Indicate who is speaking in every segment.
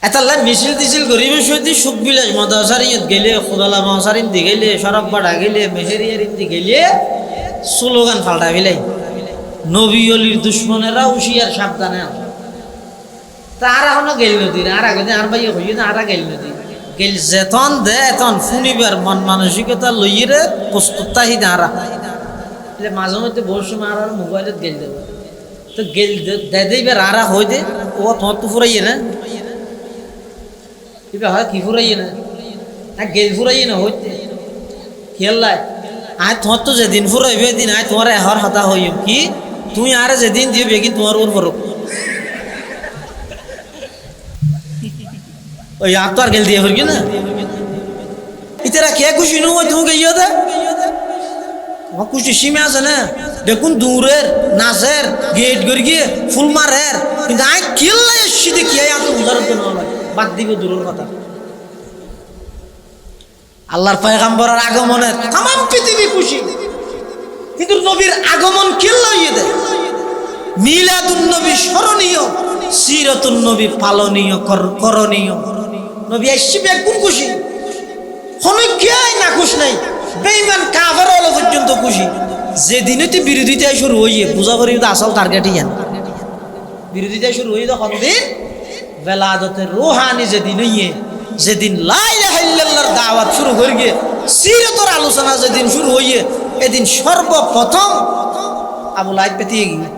Speaker 1: এতাল্লা মিছিল তিছিল গরিবের সহিত সুখ বিলাস মদাসারিয়ত গেলে খোদালা মহাসারিন দি গেলে সরব বাড়া গেলে মেহেরিয়ারিন দি গেলে স্লোগান ফাল্টা ফেলাই নবী অলির দুশ্মনেরা হুশিয়ার সাবধানে তার এখনো গেল নদী আর আগে আর ভাই হইয়ে না আর গেল নদী গেল যেতন দে এতন শুনিবার মন মানসিকতা লইয়ে প্রস্তুত তাহি দাঁড়া মাঝে মধ্যে বহু সময় আর মোবাইলত গেল দেব তো গেল দে দেবার আরা হই দে ও তোমার তো ফুরাইয়ে না এবার হয় কি ফুরাইয়ে না গেল ফুরাইয়ে না হইতে খেললাই আয় তোমার তো যেদিন ফুরাইবে দিন আয় তোমার এহর হাতা হইম কি তুই আর যেদিন দিবে কি তোমার ওর ফরক ওই আপ তো আর গেল দিয়ে ফিরবি না ইতারা কে খুশি নু তুমি গিয়ে দে আমার খুশি সীমা আছে না দেখুন দূরের নাচের গেট করে গিয়ে ফুল মারের কিন্তু আয় খেললাই এসছি দেখি এত উদাহরণ তো নয় বাদ দিবে দূরের কথা আল্লাহর পয়গম্বরের আগমনে তাম পৃথিবী খুশি কিন্তু নবীর আগমন খেললাই দেয় মিলাদুন নবী স্মরণীয় সিরাতুন নবী পালনীয় করণীয় নবী আসছে বেগুন খুশি কোনো কেই না খুশ নাই বেঈমান কাফের হলো পর্যন্ত খুশি যেদিনে তুই বিরোধিতা শুরু হইয়ে পূজা করি তো আসল টার্গেটই জান বিরোধিতা শুরু হইয়ে তখন দিন বেলাদতের রুহানি যেদিন হইয়ে যেদিন লা ইলাহা ইল্লাল্লাহর দাওয়াত শুরু করি গিয়ে সিরাতের আলোচনা যেদিন শুরু হইয়ে এদিন সর্বপ্রথম আবু লাহাব পেতিয়ে গিয়ে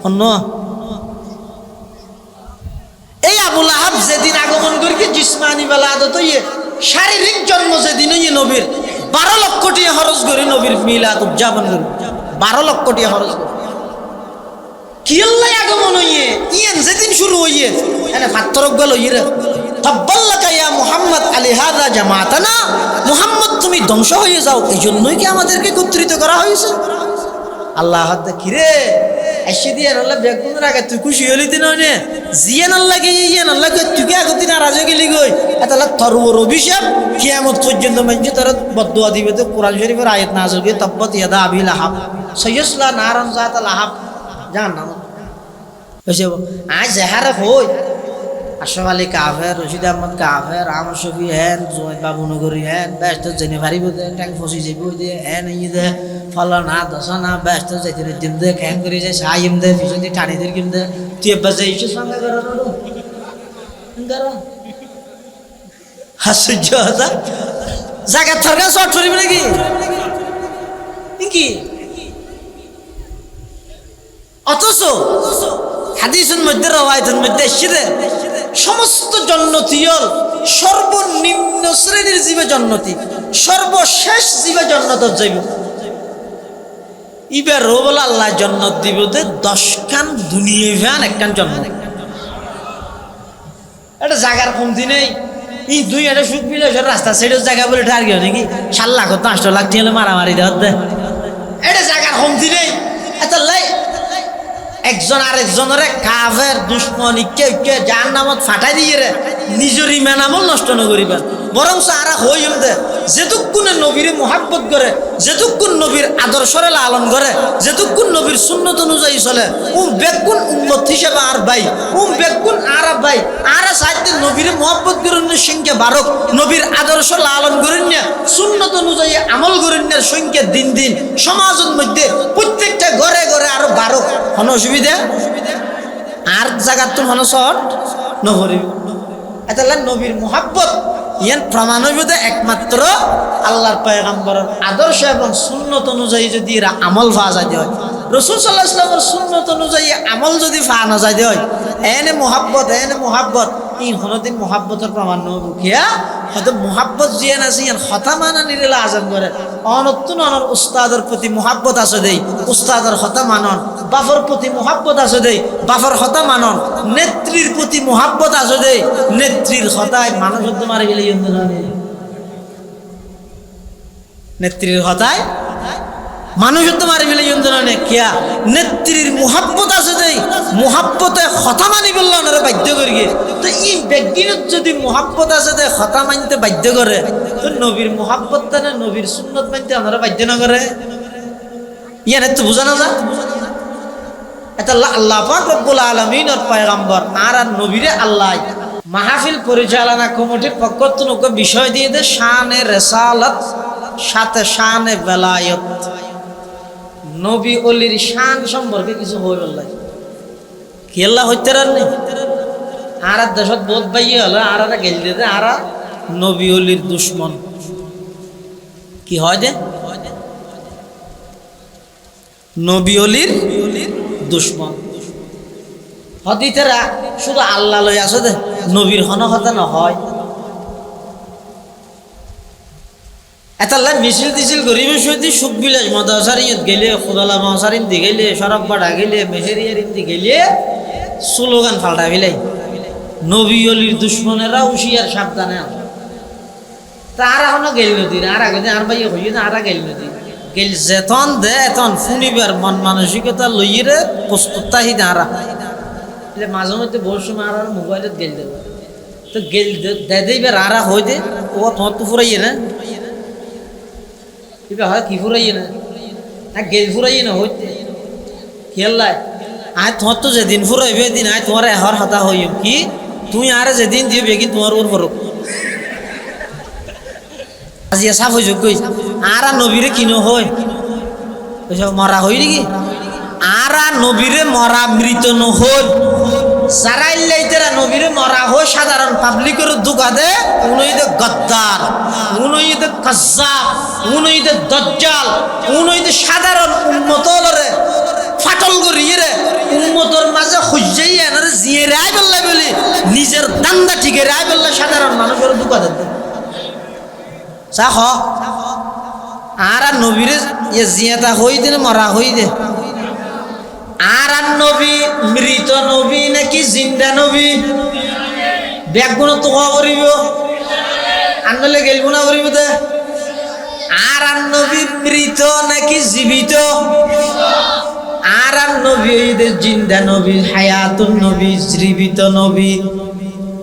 Speaker 1: অন্য এই আবু লাহাব যেদিন আগমন করি জিসমানি বেলাদত হইয়ে শারীরিক জন্ম যেদিন হইয়ে নবীর 12 লক্ষ টাকা খরচ করে নবীর মিলাদ উদযাপন করি 12 লক্ষ টাকা খরচ করে কি আল্লাহ আগমন হইয়ে ইয়েন যেদিন শুরু হইয়ে এনে ফাত্তরক গেল ইরে তাব্বাল্লাকা ইয়া মুহাম্মদ আলী হাযা জামাতানা মুহাম্মদ তুমি ধ্বংস হয়ে যাও এই জন্যই কি আমাদেরকে একত্রিত করা হয়েছে আল্লাহ হাতে কিরে এসে দিয়ে আল্লাহ বেগুনের আগে তুই খুশি হলি দিন নে জিয়ান আল্লাহকে ইয়েন আল্লাহকে তুই কে আগত দিন নারাজ হয়ে গেলি গই তাহলে তোর অভিশাপ কিয়ামত পর্যন্ত মানুষ তারা বদদুয়া দিবে তো কোরআন শরীফের আয়াত নাযিল করে তাব্বাত ইয়াদা আবি লাহাব সায়াসলা নারান যাত লাহাব জাহান্নাম হইছে আজ জাহারে হই আশরাফ আলী কাফের রশিদ আহমদ কাফের আমর শফি হেন জুয়াদ বাবু নগরী হেন ব্যস্ত জেনে ভারিব দে ট্যাং ফসি যাইব দে হেন ই দে ফলানা দশনা ব্যস্ত যাইতে দিন দে খ্যাং করে যায় সাইম দে পিছন টানি দের কিম দে তুই বাজে ইসু সঙ্গে করো হাসুজ্জ হতা জায়গা থরকা শর্ট করিব নাকি কি অথচ হাদিসের মধ্যে রওয়ায়াতের মধ্যে এসেছে সমস্ত জান্নাতীয় সর্বনিম্ন শ্রেণীর জীবে জান্নাতি সর্বশেষ জীবে জান্নাত যাইব ইবার রবল আল্লাহ জান্নাত দিব দে 10 খান দুনিয়া ভ্যান একখান জান্নাত এটা জায়গার কমতি নেই এই দুই এটা সুখ বিলাসের রাস্তা সেটার জায়গা বলে টার্গেট নাকি 7 লাখ 5 লাখ দিয়ে মারামারি দেওয়া দে এটা জায়গার কমতি নেই এত লাই একজন আরেকজনের কাফের দুশ্মনী কেউ কে জাহান্নামত ফাটাই দিয়ে রে নিজের ইমান আমল নষ্ট না করিবেন বরং আরা হইম দে যেটুকুনে নবীর মোহাব্বত করে যেটুকুন নবীর আদর্শরে লালন করে যেটুকুন নবীর সুন্নত অনুযায়ী চলে বেগুন উম্মত হিসেবে আর ভাই বেগুন আর ভাই আর সাইতে নবীর মোহাব্বত করেন সংখ্যা বাড়ক নবীর আদর্শ লালন করেন না সুন্নত অনুযায়ী আমল করেন না সংখ্যা দিন দিন সমাজের মধ্যে প্রত্যেকটা ঘরে ঘরে আরো বাড়ক কোনো অসুবিধা আর জায়গার তো মনে শর্ট নহরিব এটা নবীর মোহাব্বত ইয়ান প্রমাণ হইব একমাত্র আল্লাহর পয়গম্বরের আদর্শ এবং সুন্নত অনুযায়ী যদি এরা আমল পাওয়া যায় হয় রাসূল সাল্লাল্লাহু আলাইহি ওয়াসাল্লামের সুন্নত অনুযায়ী আমল যদি পাওয়া না যায় হয় এনে মোহাব্বত এই কোনদিন মোহাব্বতের প্রমাণ নহব কিয়া হয়তো মোহাব্বত জিয়ান আছে ইয়ান খতামানা নিরেলা আজম করে অনতুন অনর উস্তাদের প্রতি মোহাব্বত আছে দেই উস্তাদের খতা মানন বাফর প্রতি মোহাব্বত আছে দেই বাফর খতা মানন নেত্রীর প্রতি মোহাব্বত আছে দেই নেত্রীর খতায় মানুষ শব্দ মারে গেলে নেত্রীর খতায় মানুষ তো মারি ফেলে যন্ত্রণা নেই কিয়া নেত্রীর মোহাব্বত আছে দেই মোহাব্বতে খতা মানি বললো ওনারা বাধ্য করি তো এই ব্যক্তিনত যদি মোহাব্বত আছে দে খতা মানতে বাধ্য করে তো নবীর মোহাব্বত না নবীর সুন্নত মানতে ওনারা বাধ্য না করে ইয়ান তো বোঝা না যা এটা আল্লাহ পাক রব্বুল আলামিনের পয়গম্বর আর নবীরে আল্লাহ মাহফিল পরিচালনা কমিটির পক্ষ থেকে বিষয় দিয়ে দে শানে রেসালত সাথে শানে বেলায়ত নবী অলির শান সম্পর্কে কিছু হইল কি আল্লাহ হইতে রান্নি আর দেশত বহুত বাইয়ে হলো আর গেল দে আর নবী অলির দুশ্মন কি হয় দে নবী অলির দুশ্মন হদিতেরা শুধু আল্লাহ লই আছে দে নবীর হন কথা নহয় এতাল্লা মিছিল তিছিল গরিব সৈতি সুখ বিলাস মদাসারিয়ত গেলে খুদালা মহাসারিন দি গেলে সরব বাড়া গেলে মেহেরিয়ারিন দি গেলে স্লোগান ফাল্টা বিলাই নবী অলির দুশ্মনেরা হুশিয়ার সাবধানে তারা হন গেল নদী আর আগে আর ভাই হইয়ে না আর গেল নদী গেল যেতন দে এতন শুনিবার মন মানসিকতা লইয়ে প্রস্তুত তাহি দাঁড়া মাঝে মধ্যে বহু সময় আর মোবাইলত গেল দেব তো গেল দেইবার আর হই দে ও তোমার তো ফুরাইয়ে না হয় কি ফুরাইয়ে না গেল ফুরাইয়ে না হইতে খেললাই আয় তোমার তো যেদিন ফুরাইবে দিন আয় তোমার এহর হতা হইম কি তুই আর যেদিন দিবে কি তোমার ওর ফরক আজি সাফ হয়ে যোগ আর নবীরে কিনো হয় মরা হই নাকি আর নবীরে মরা মৃত নহল যারা ইল্লাইতেরা নবীরে মরা হয় সাধারণ পাবলিকের দুঃখা দে উনইতে গদ্দার উনইতে কাজ্জাব উনইতে দজ্জাল উনইতে সাধারণ উম্মতরে ফাটল করিয়ে রে উম্মতর মাঝে খুঁজেই এনারে জিয়ে রায় বললা বলি নিজের দান্দা ঠিকে রায় বললা সাধারণ মানুষের দুঃখা দে চাহ আর নবীরে জিয়াতা হই দে মরা হই দে আর নবী মৃত নবী নাকি জিন্দা নবী ব্যাগুণ তো করিব আনলে গেলব না করিব দে আর নবী মৃত নাকি জীবিত আর নবী জিন্দা নবী হায়াতুন নবী জীবিত নবী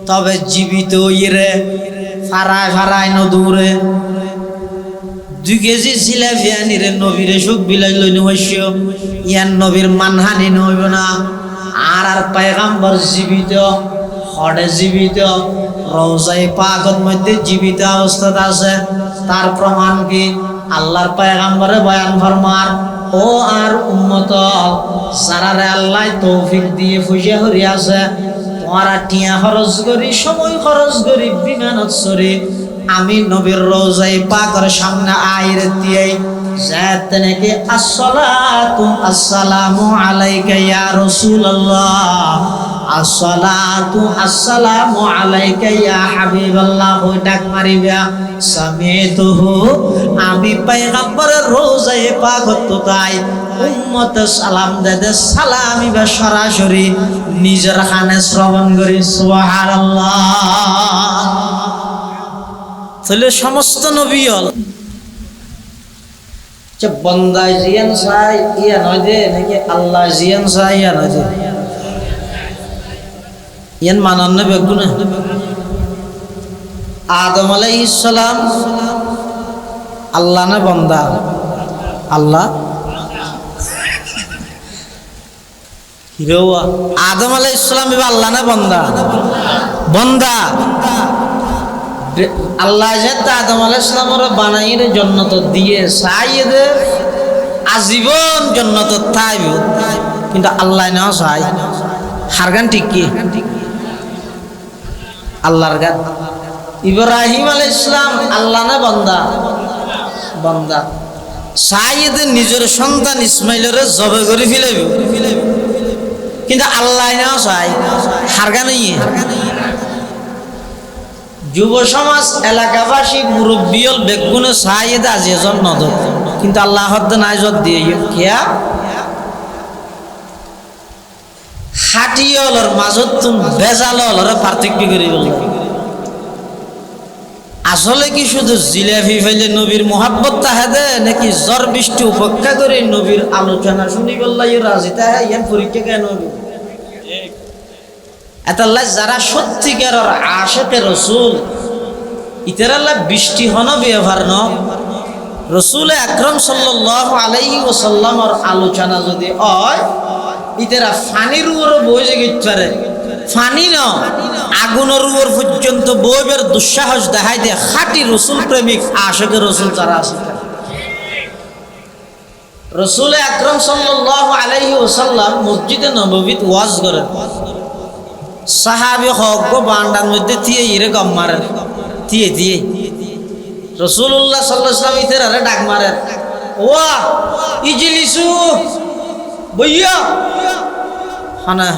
Speaker 1: তবে জীবিত ইরে ফারায় ফারায় নদূরে 2 কেজি জিলাপি আনিরে নবীরে সুখ বিলাস লই নবশ্য ইয়ান নবীর মানহানি নইব না আর পয়গম্বর জীবিত হড়ে জীবিত রওজায়ে পাকের মধ্যে জীবিত অবস্থাত আছে তার প্রমাণ কি আল্লাহর পয়গম্বরে বয়ান ফরমান ও আর উম্মত যারারে আল্লাহ তৌফিক দিয়ে ফুজা হরি আছে তোমরা টিয়া খরচ করি সময় খরচ করি বিমানত চড়ি আমি নবীর রওজায়ে পাকের সামনে আইরে দিয়ে যাতে নাকি আসসালাতু আসসালামু আলাইকা ইয়া রাসূলুল্লাহ আসসালাতু আসসালামু আলাইকা ইয়া হাবিবাল্লাহ ওই ডাক মারিবা সামিতুহু আমি পয়গম্বরের রওজায়ে পাক তো তাই উম্মত সালাম দেদে সালামি বা সরাসরি নিজের কানে শ্রবণ করি সুবহানাল্লাহ তাহলে সমস্ত নবী হল বন্দায় জিয়ান চাই ইয়া নয় যে নাকি আল্লাহ জিয়ান চাই ইয়া নয় যে ইয়ান মানান না বেগুনা আদম আলাইহিস সালাম আল্লাহ না বন্দা আল্লাহ হিরোয়া আদম আলাইহিস সালাম এবার আল্লাহ না বন্দা বন্দা আল্লাহ আদম আলাইহিস সালামের বানাইরে জান্নাত দিয়ে চাইয়ে আজীবন জান্নাত থাইব কিন্তু আল্লাহ না চাই হারগান ঠিক কি আল্লাহর গান ইব্রাহিম আলাইহিস সালাম আল্লাহ না বান্দা বান্দা চাইয়ে নিজের সন্তান ইসমাইলের জবে করে ফেলাইব কিন্তু আল্লাহ না চাই হারগান যুব সমাজ এলাকাবাসী মুরব্বীল বেগুনে সাইয়েদ আজি এজন নদর কিন্তু আল্লাহ হদ্দ নাই জত দিয়ে কিয়া হাটিয়লর মাজত তুম বেজালর পার্থক্য করে বল আসলে কি শুধু জিলাপি ফেলে নবীর মোহাব্বত তাহাদে নাকি জ্বর বৃষ্টি উপেক্ষা করে নবীর আলোচনা শুনি বললাই রাজি তাহা ইয়ান পরীক্ষা কেন এতাল্লাহ যারা সত্যিকারের আশিকে রাসূল ইতারাল্লাহ বৃষ্টি হন ব্যবহার ন রাসূল আকরাম সাল্লাল্লাহু আলাইহি ওয়াসাল্লামের আলোচনা যদি হয় ইতারা ফানির উপর বইজে গিয়ে পারে ফানি ন আগুনের উপর পর্যন্ত বইবের দুঃসাহস দেখাই দিয়ে খাঁটি রসুল প্রেমিক আশেকে রসুল যারা আছে রসুল আকরাম সাল্লাল্লাহু আলাইহি ওয়াসাল্লাম মসজিদে নববীতে ওয়াজ করেন সাহাবী হক বান্ডার মধ্যে দিয়ে ইরে গম মারেন দিয়ে রাসূলুল্লাহ সাল্লাল্লাহু আলাইহি ওয়াসাল্লাম ইতারে ডাক মারেন ওয়া ইজলিসু বইয়া হানা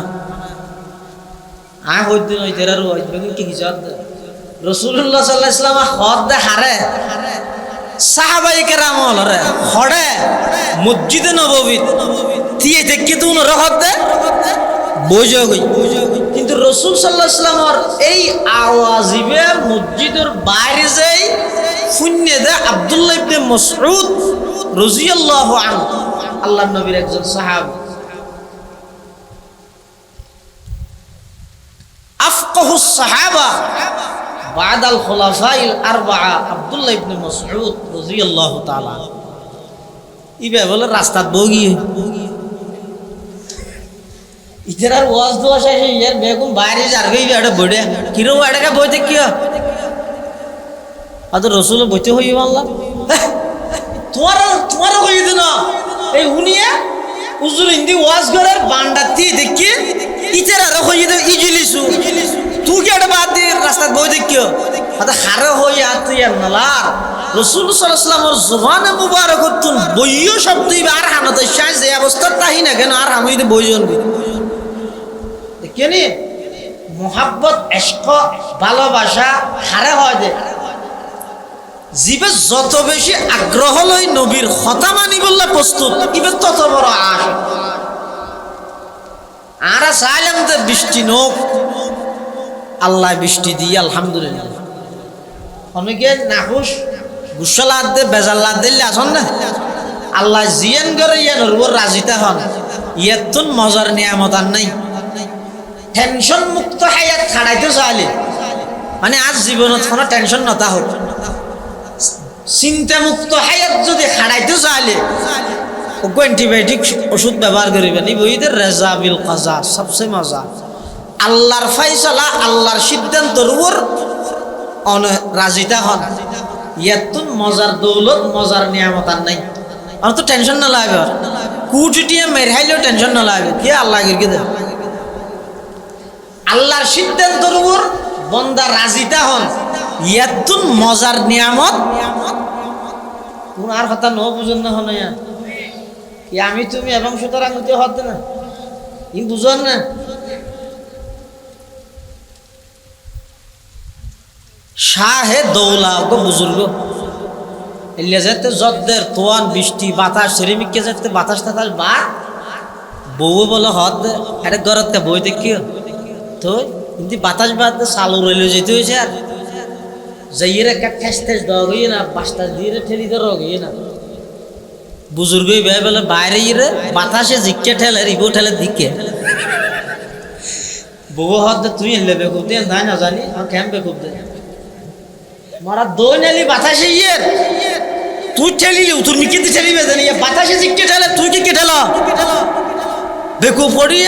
Speaker 1: হইতে ইতারে হইতে কি হিসাব রাসূলুল্লাহ সাল্লাল্লাহু আলাইহি ওয়াসাল্লাম হদ দে হারে সাহাবাই কেরাম হলরে হড়ে মসজিদে নববীত দিয়ে দেখি তো উনরা হদ দে বইজা গই কিন্তু রাসূল সাল্লাল্লাহু আলাইহি ওয়াসাল্লামের এই আওয়াজিবে মসজিদের বাইরে যাই শুনে দে আব্দুল্লাহ ইবনে মাসউদ রাদিয়াল্লাহু আনহু আল্লাহর নবীর একজন সাহাবী আফকাহুস সাহাবা বাদাল খুলাফাইল আরবাআ আব্দুল্লাহ ইবনে মাসউদ রাদিয়াল্লাহু তাআলা ইবে বলে রাস্তা বগি ইতার ওয়াজ দোয়া শেষে ইয়ার বেগুন বাইরে যাবে এটা বড়ে কিরো এটাকে বইতে কি আদ রাসূল বইতে হই আল্লাহ তোমার হই দিন এই হুনিয়া হুজুর হিন্দি ওয়াজ করে বান্ডাতি দেখি ইতার আর হই দে ইজলিসু তুই কি এটা বাদ দি রাস্তা বইতে কি আদ হারে হই আতি নালার রাসূল সাল্লাল্লাহু আলাইহি ওয়াসাল্লামের জবানে মুবারাকাতুন বইও শব্দই আর হানতে শাই যে অবস্থা তাই না কেন আর আমি দে বইজন কেনে মোহাব্বত ইশক ভালোবাসা হারে হয় যে জীবে যত বেশি আগ্রহ লই নবীর কথা মানি বললে প্রস্তুত ইবে তত বড় আশা আর সাইলাম তে বৃষ্টি নোক আল্লাহ বৃষ্টি দিয়ে আলহামদুলিল্লাহ অনেকে নাখুশ গুসলাত দে বেজাল্লাত দিলে আসন না আল্লাহ জিয়ান করে ইয়ানোর উপর রাজিতা হন ইয়াতুন মজার নিয়ামত আর নাই টেনশন মুক্ত হায়াত ছাড়াইতে চাইলে মানে আজ জীবনত কোনো টেনশন নতা হোক চিন্তা মুক্ত হায়াত যদি ছাড়াইতে চাইলে অ্যান্টিবায়োটিক ওষুধ ব্যবহার করিবেন এই বইদের রেজা বিল কাজা সবচেয়ে মজা আল্লাহর ফাইসালা আল্লাহর সিদ্ধান্তর উপর রাজিতা হন ইয়াতুন মজার দৌলত মজার নিয়ামত আর নাই আর তো টেনশন না লাগবে কুটিটিয়ে মেরহাইলেও টেনশন না লাগবে কে আল্লাহ গিরকে দেয় আল্লাহর সিদ্ধান্তর উপর বন্দা রাজিতা হন ইয়াতুন মজার নিয়ামত কোন আর কথা ন বুঝুন না হন কি আমি তুমি এবং সুতরাং হতে হতে না ই বুঝন না শাহে দৌলা গো বুজুর্গ এলিয়া যেতে জদ্দের তোয়ান বৃষ্টি বাতাস সেরেমিককে যেতে বাতাস টাতাস বা বউ বলে হদ এটা গরত বই দেখিও তো কিন্তু বাতাস বাদ চালু রইলে যেতে হয়েছে আর যাইয়ের একটা ঠেস ঠেস দেওয়া গিয়ে না বাসটা দিয়ে ঠেলি দেওয়া গিয়ে না বুজুর্গ ভাই বলে বাইরে ইরে বাতাসে জিকে ঠেলে রিবো ঠেলে দিকে বউ হদ তুই এলে বেকুব দিয়ে নাই না জানি আর কেম বেকুব দে মারা দই নালি বাতাসে ইয়ের তুই ঠেলিলি তোর মিকিতে ঠেলিবে জানি বাতাসে জিকে ঠেলে তুই কি কে ঠেলা বেকুব পড়ি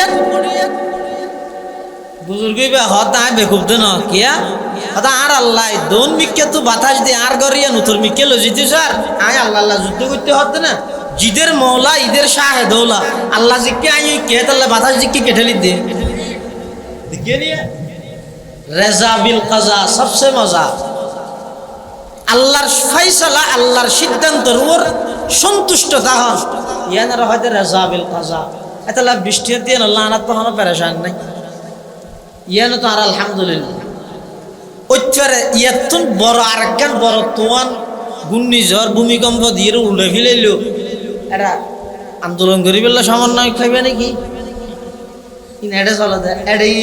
Speaker 1: বুজুর্গ হত না বেকুব দে না কিয়া হতা আর আল্লাহ দোন মিকে তো বাতাস দিয়ে আর গরিয়া নতুন মিকে লো জিতে স্যার আয় আল্লাহ আল্লাহ যুদ্ধ করতে হতে না জিদের মৌলা ঈদের শাহে দৌলা আল্লাহ জিকে আই কে তাল্লা বাতাস জিকে কেটেলি দে দেখে নিয়ে রেজা বিল কাজা সবচেয়ে মজা আল্লাহর ফাইসালা আল্লাহর সিদ্ধান্তের উপর সন্তুষ্ট তাহন ইয়ানারা হয়তো রেজা বিল কাজা এতলা বৃষ্টি দিয়ে আল্লাহ আনাত তখন পেরেশান নাই ইয়ানো তো আর আলহামদুলিল্লাহ ওইটারে ইয়াতুন বড় আরেকখান বড় তোয়ান ঘূর্ণিঝড় ভূমিকম্প দিয়ে উল্টে ফেলাইল এটা আন্দোলন করি বললে সমন্বয় খাইবে নাকি এটা চলে দেয় এটাই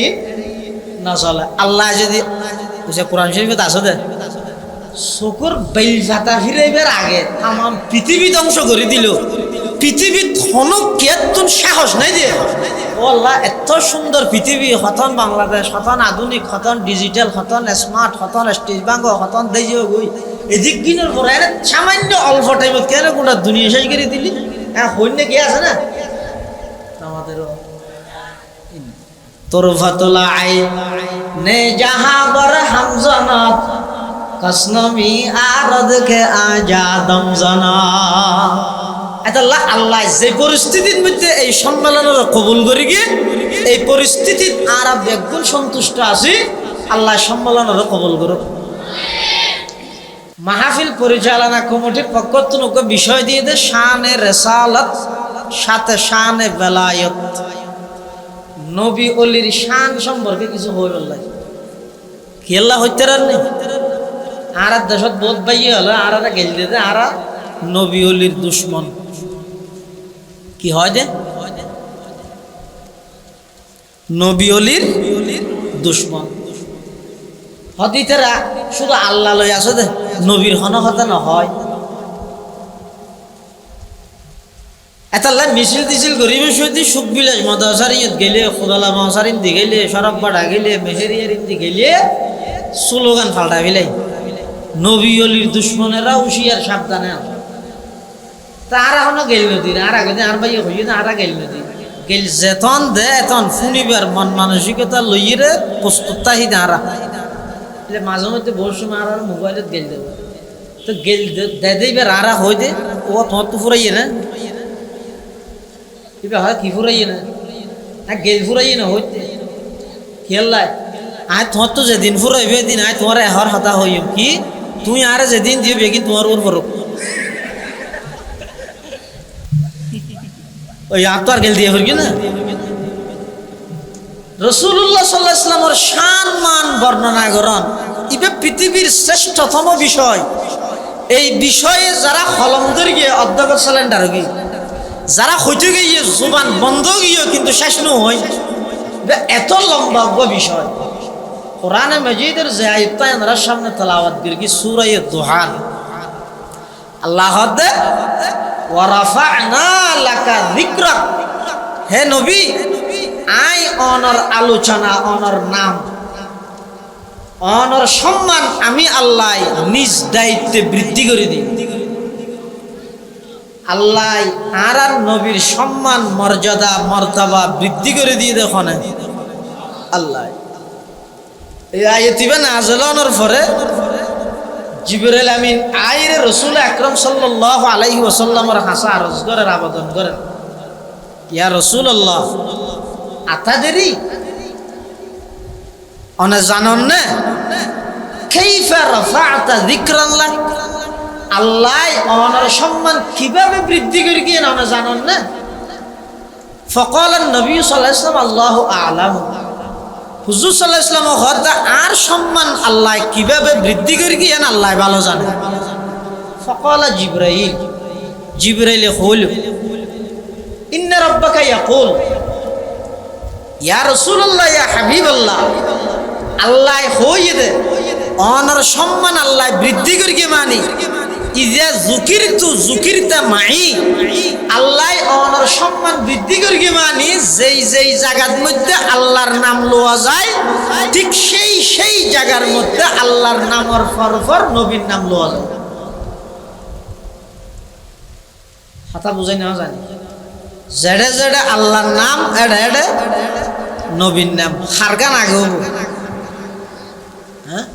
Speaker 1: না চলে আল্লাহ যদি কোরআন শরীফে আসো দে চকুর বেল ফাটা ফিরাইবার আগে আমার পৃথিবী ধ্বংস করে দিল পৃথিবীর ধনক কেতন সাহস নাই দিয়ে ও আল্লাহ এত সুন্দর পৃথিবী হতন বাংলাদেশ হতন আধুনিক হতন ডিজিটাল হতন স্মার্ট হতন স্টেজ বাঙ্গ হতন দেজিও গই এদিক কিনোর পরে সামান্য অল্প টাইমত কেন গোটা দুনিয়া শেষ করে দিলি হ্যাঁ হইনে কে আছে না আমাদেরও তুরফাতুল আইন নে জাহা বর হামজনাত কসনমি আরদ কে আজাদম জানা। আল্লাহ আল্লাহ যে পরিস্থিতির মধ্যে এই সম্মেলনের কবুল করি গিয়ে এই পরিস্থিতির আরা বেগুন সন্তুষ্ট আছি, আল্লাহ সম্মেলনের কবুল করুক। মাহফিল পরিচালনা কমিটির পক্ষ থেকে বিষয় দিয়ে দে শানে রেসালত সাথে শানে বেলায়ত, নবী অলির শান সম্পর্কে কিছু হয়ে বলল কি আল্লাহ হইতে রান্নি আর দেশত বোধ বাইয়ে হলো আর গেল দে আর নবী অলির দুশ্মন কি হয় দে নবী অলির দুশ্মন হদিতেরা শুধু আল্লাহ লই আছে দে নবীর হন হতা না হয়। এতাল্লা মিছিল দিছিল গরিব সৈদি সুখ বিলাস মদাসারিয়ত গেলে খোদালা মহাসারিন দি গেলে সরব বাড়া গেলে মেহেরিয়ারিন দি গেলে স্লোগান ফাল্টা ফেলাই নবী অলির দুশ্মনেরা হুশিয়ার সাবধানে তারা হন গেল নদী আর আগে আর ভাই হইয়ে না আর গেল নদী গেল যেতন দে এতন শুনিবার মন মানসিকতা লইয়ে প্রস্তুত তাহি দাঁড়া মাঝে মধ্যে বহু সময় আর মোবাইলত গেল দেব তো গেল দে দেবার আরা হয়ে দে ও তোমার তো ফুরাইয়ে না হয় কি ফুরাইয়ে না গেল ফুরাইয়ে না হইতে খেললাই আয় তোমার তো যেদিন ফুরাইবে দিন আয় তোমার এহর হতা হইম কি তুই আর যেদিন দিবে কিন্তু তোমার ওর ফরক ওই আর তো আর গেল দিয়ে ফিরবি না। রাসূলুল্লাহ সাল্লাল্লাহু আলাইহি ওয়াসাল্লামের শান মান বর্ণনা করেন ইবে পৃথিবীর শ্রেষ্ঠতম বিষয়। এই বিষয়ে যারা কলম ধরে গিয়ে অধ্যক্ষ সিলিন্ডার গিয়ে যারা হইতে গিয়ে জুবান বন্ধ গিয়ে কিন্তু শেষ নয় এত লম্বা বিষয়। কোরআনে মাজিদের যে আয়াতটা আমরা সামনে তেলাওয়াত করি সূরা দুহান আল্লাহ দে ওয়া রাফা'না লাকা যিকরাক, হে নবী আই অনর আলোচনা অনর নাম অনর সম্মান আমি আল্লাহ নিজ দায়িত্বে বৃদ্ধি করে দিই। আল্লাহ আর নবীর সম্মান মর্যাদা মর্তবা বৃদ্ধি করে দিয়ে দেখো না আল্লাহ এই আয়াতিবা নাযিলানোর পরে জিবরাইল আমিন আইরে রাসূল আকরাম সাল্লাল্লাহু আলাইহি ওয়াসাল্লামের হাসা আরজ করার আবেদন করেন ইয়া রাসূলুল্লাহ আতাদেরি অনা জানন না কাইফা রাফা'তা যিকরাল্লাহ আল্লাহ অনার সম্মান কিভাবে বৃদ্ধি করে গিয়ে না জানন না। ফাকাল নবী সাল্লাল্লাহু আলাইহি ওয়াসাল্লাম আল্লাহু আ'লাম, হুজুর সাল্লাল্লাহু আলাইহি ওয়াসাল্লাম হদা আর সম্মান আল্লাহ কিভাবে বৃদ্ধি করে গিয়ে না আল্লাহ ভালো জানে। ফাকাল জিবরাইল, জিবরাইল কইল ইন্না রাব্বাকা ইয়াকুল ইয়া রাসূলুল্লাহ ইয়া হাবিবাল্লাহ, আল্লাহ হইয়ে দে অনার সম্মান আল্লাহ বৃদ্ধি করে গিয়ে মানি ইজা যুকিরতু যুকিরতা মাই, আল্লাহ অনর সম্মান বৃদ্ধি করে গিয়ে মানি যেই যেই জায়গার মধ্যে আল্লাহর নাম লওয়া যায় ঠিক সেই সেই জায়গার মধ্যে আল্লাহর নামের পরপর নবীর নাম লওয়া যায়। হাতা বুঝাই না জানি জেডে জেডে আল্লাহর নাম এডে এডে নবীর নাম হারগান আগে হবো হ্যাঁ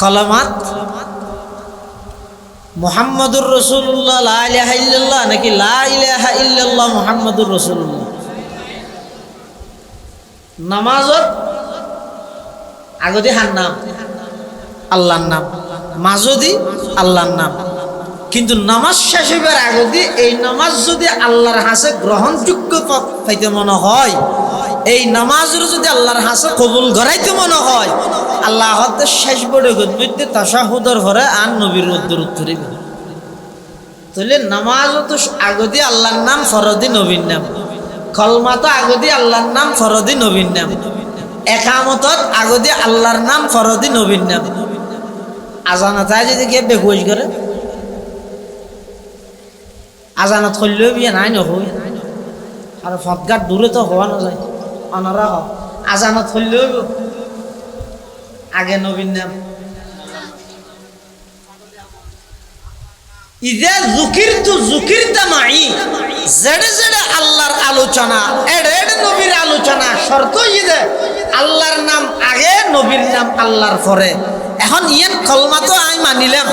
Speaker 1: কলমাত মুহাম্মাদুর রাসূলুল্লাহ লা ইলাহা ইল্লাল্লাহ নাকি লা ইলাহা ইল্লাল্লাহ মুহাম্মাদুর রাসূলুল্লাহ। নামাজত আগদি হার নাম আল্লাহর নাম মাঝদি আল্লাহর নাম, কিন্তু নামাজ শেষ হইবার আগদি এই নামাজ যদি আল্লাহর হাসে গ্রহণযোগ্য পাইতে মনে হয়, এই নামাজের যদি আল্লাহর হাসে কবুল করাইতে মনে হয়, আল্লাহ হতে শেষ বড় মধ্যে তাশাহুদের ঘরে আর নবীর উদ্দরুদ করিব। তাহলে নামাজ তো আগদি আল্লাহর নাম ফরদি নবীর নাম, কলমা তো আগদি আল্লাহর নাম ফরদি নবীর নাম, একামতত আগদি আল্লাহর নাম ফরদি নবীর নাম। আজানাতায় যদি কে বেকুশ করে আজানত করলেও বিয়ে নাই নহই আর ফতগার দূরে তো হওয়া না যায় অনারা হোক আজানত করলেও আগে নবীর নাম। ইজা যুকিরতু যুকিরতা মাই, জেডে জেডে আল্লাহর আলোচনা, এডে এডে নবীর আলোচনা, শর্ত ইদে আল্লাহর নাম আগে, নবীর নাম আল্লাহর পরে। এখন ইয়ান কলমা তো আমি মানিলাম,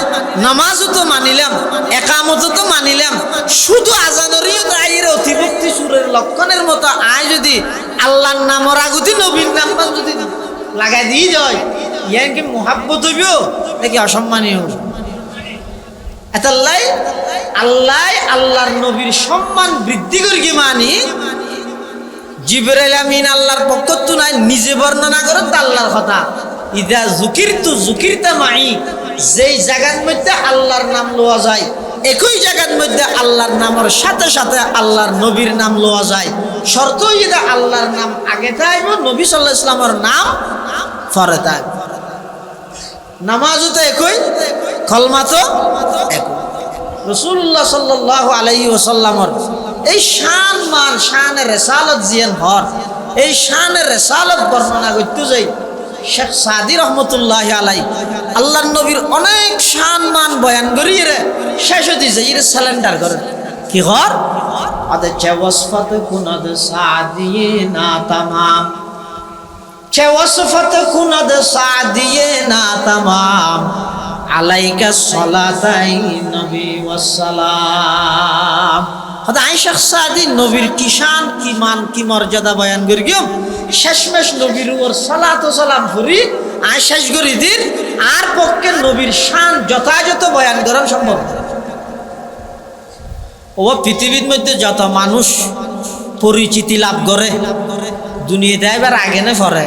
Speaker 1: নামাজও তো মানিলাম, একামতও তো মানিলাম, শুধু আজানরিও আইয়ের অতিভক্তি সুরের লক্ষণের মতো আয় যদি আল্লাহর নামর আগুতি নবীর নাম যদি লাগাই দিয়ে যায়, ইয়ান কি মোহাব্বত হইব নাকি অসম্মানীয় হইব? এতাল্লাই আল্লাহ আল্লাহর নবীর সম্মান বৃদ্ধি করি মানি জিবরাইল আমিন আল্লাহর পক্ষ তো নাই, নিজে বর্ণনা করেন তা আল্লাহর কথা। ইদা যুকিরতু যুকিরতা মাই, যেই জায়গার মধ্যে আল্লাহর নাম লওয়া যায় একই জায়গার মধ্যে আল্লাহর নামের সাথে সাথে আল্লাহর নবীর নাম লওয়া যায়। শর্ত ইদা আল্লাহর নাম আগে থাকব, নবী সাল্লাল্লাহু আলাইহি ওয়াসাল্লামের নাম পরে থাকব। নামাজও তো একই, কলমা তো একই। রাসূলুল্লাহ সাল্লাল্লাহু আলাইহি ওয়াসাল্লামের এই শান মান শানের রিসালাত জিয়ান হর, এই শানের রিসালাত বর্ণনা করতে যাই শেখ সাদি রহমতুল্লাহ আলাইহি আল্লাহর নবীর অনেক শান মান বয়ান করিয়ে রে শেষ হতে যাই স্যালেন্ডার করে কি হর আদে চেওয়াসফাত কুনাদ সাদিয়ে না তামাম, চেওয়াসফাত কুনাদ সাদিয়ে না তামাম, আলাইকা সলাতাই নবী ওয়াসসালাম। হদা আয়েশা সাদি নবীর কি শান কি মান কি মর্যাদা বয়ান করি গিয়ে শেষমেশ নবীর উপর সালাত ও সালাম করি আর শেষ করি দিন, আর পক্ষে নবীর শান যথাযথ বয়ান করা সম্ভব। ও পৃথিবীর মধ্যে যত মানুষ পরিচিতি লাভ করে দুনিয়াতে এবার আগে না পরে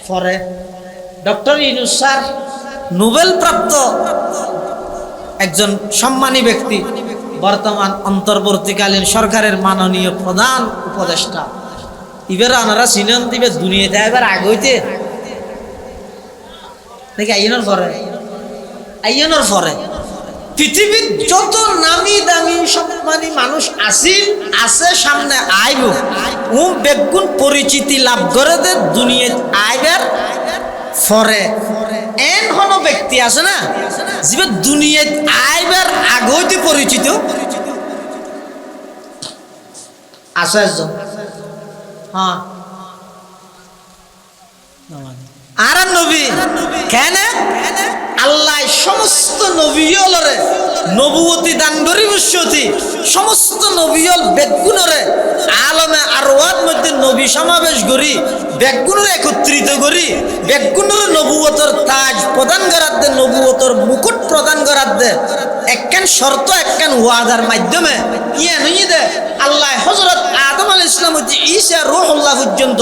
Speaker 1: পরে ডক্টর ইউনূস স্যার নোবেল প্রাপ্ত একজন সম্মানী ব্যক্তি, বর্তমান অন্তর্বর্তীকালীন সরকারের মাননীয় প্রধান উপদেষ্টা। এবার ওনারা সিনেন দিবে দুনিয়াতে এবার আগে হইতে নাকি আইনের পরে, আইনের পরে পৃথিবীর যত নামি দামি সম্মানী মানুষ আসিল আছে সামনে আইব ও বেগুন পরিচিতি লাভ করে দে দুনিয়া আইবার পরে। এন কোন ব্যক্তি আছে না যে দুনিয়ায় আইবার আগতে পরিচিত আছে একজন, হ্যাঁ আর নবী কেন আল্লাহ সমস্ত নবীলরে নবুয়তি দান করি বসতি, সমস্ত নবীল বেগুনরে আলমে আরওয়াত মধ্যে নবী সমাবেশ করি বেগুনরে একত্রিত করি বেগুনের নবুয়তর তাজ প্রদান করার দে, নবুয়তর মুকুট প্রদান করার দে একখান শর্ত একখান ওয়াদার মাধ্যমে ইয়ে নই দে আল্লাহ হযরত আদম আলাইহিস সালাম হচ্ছে ঈসা রূহুল্লাহ পর্যন্ত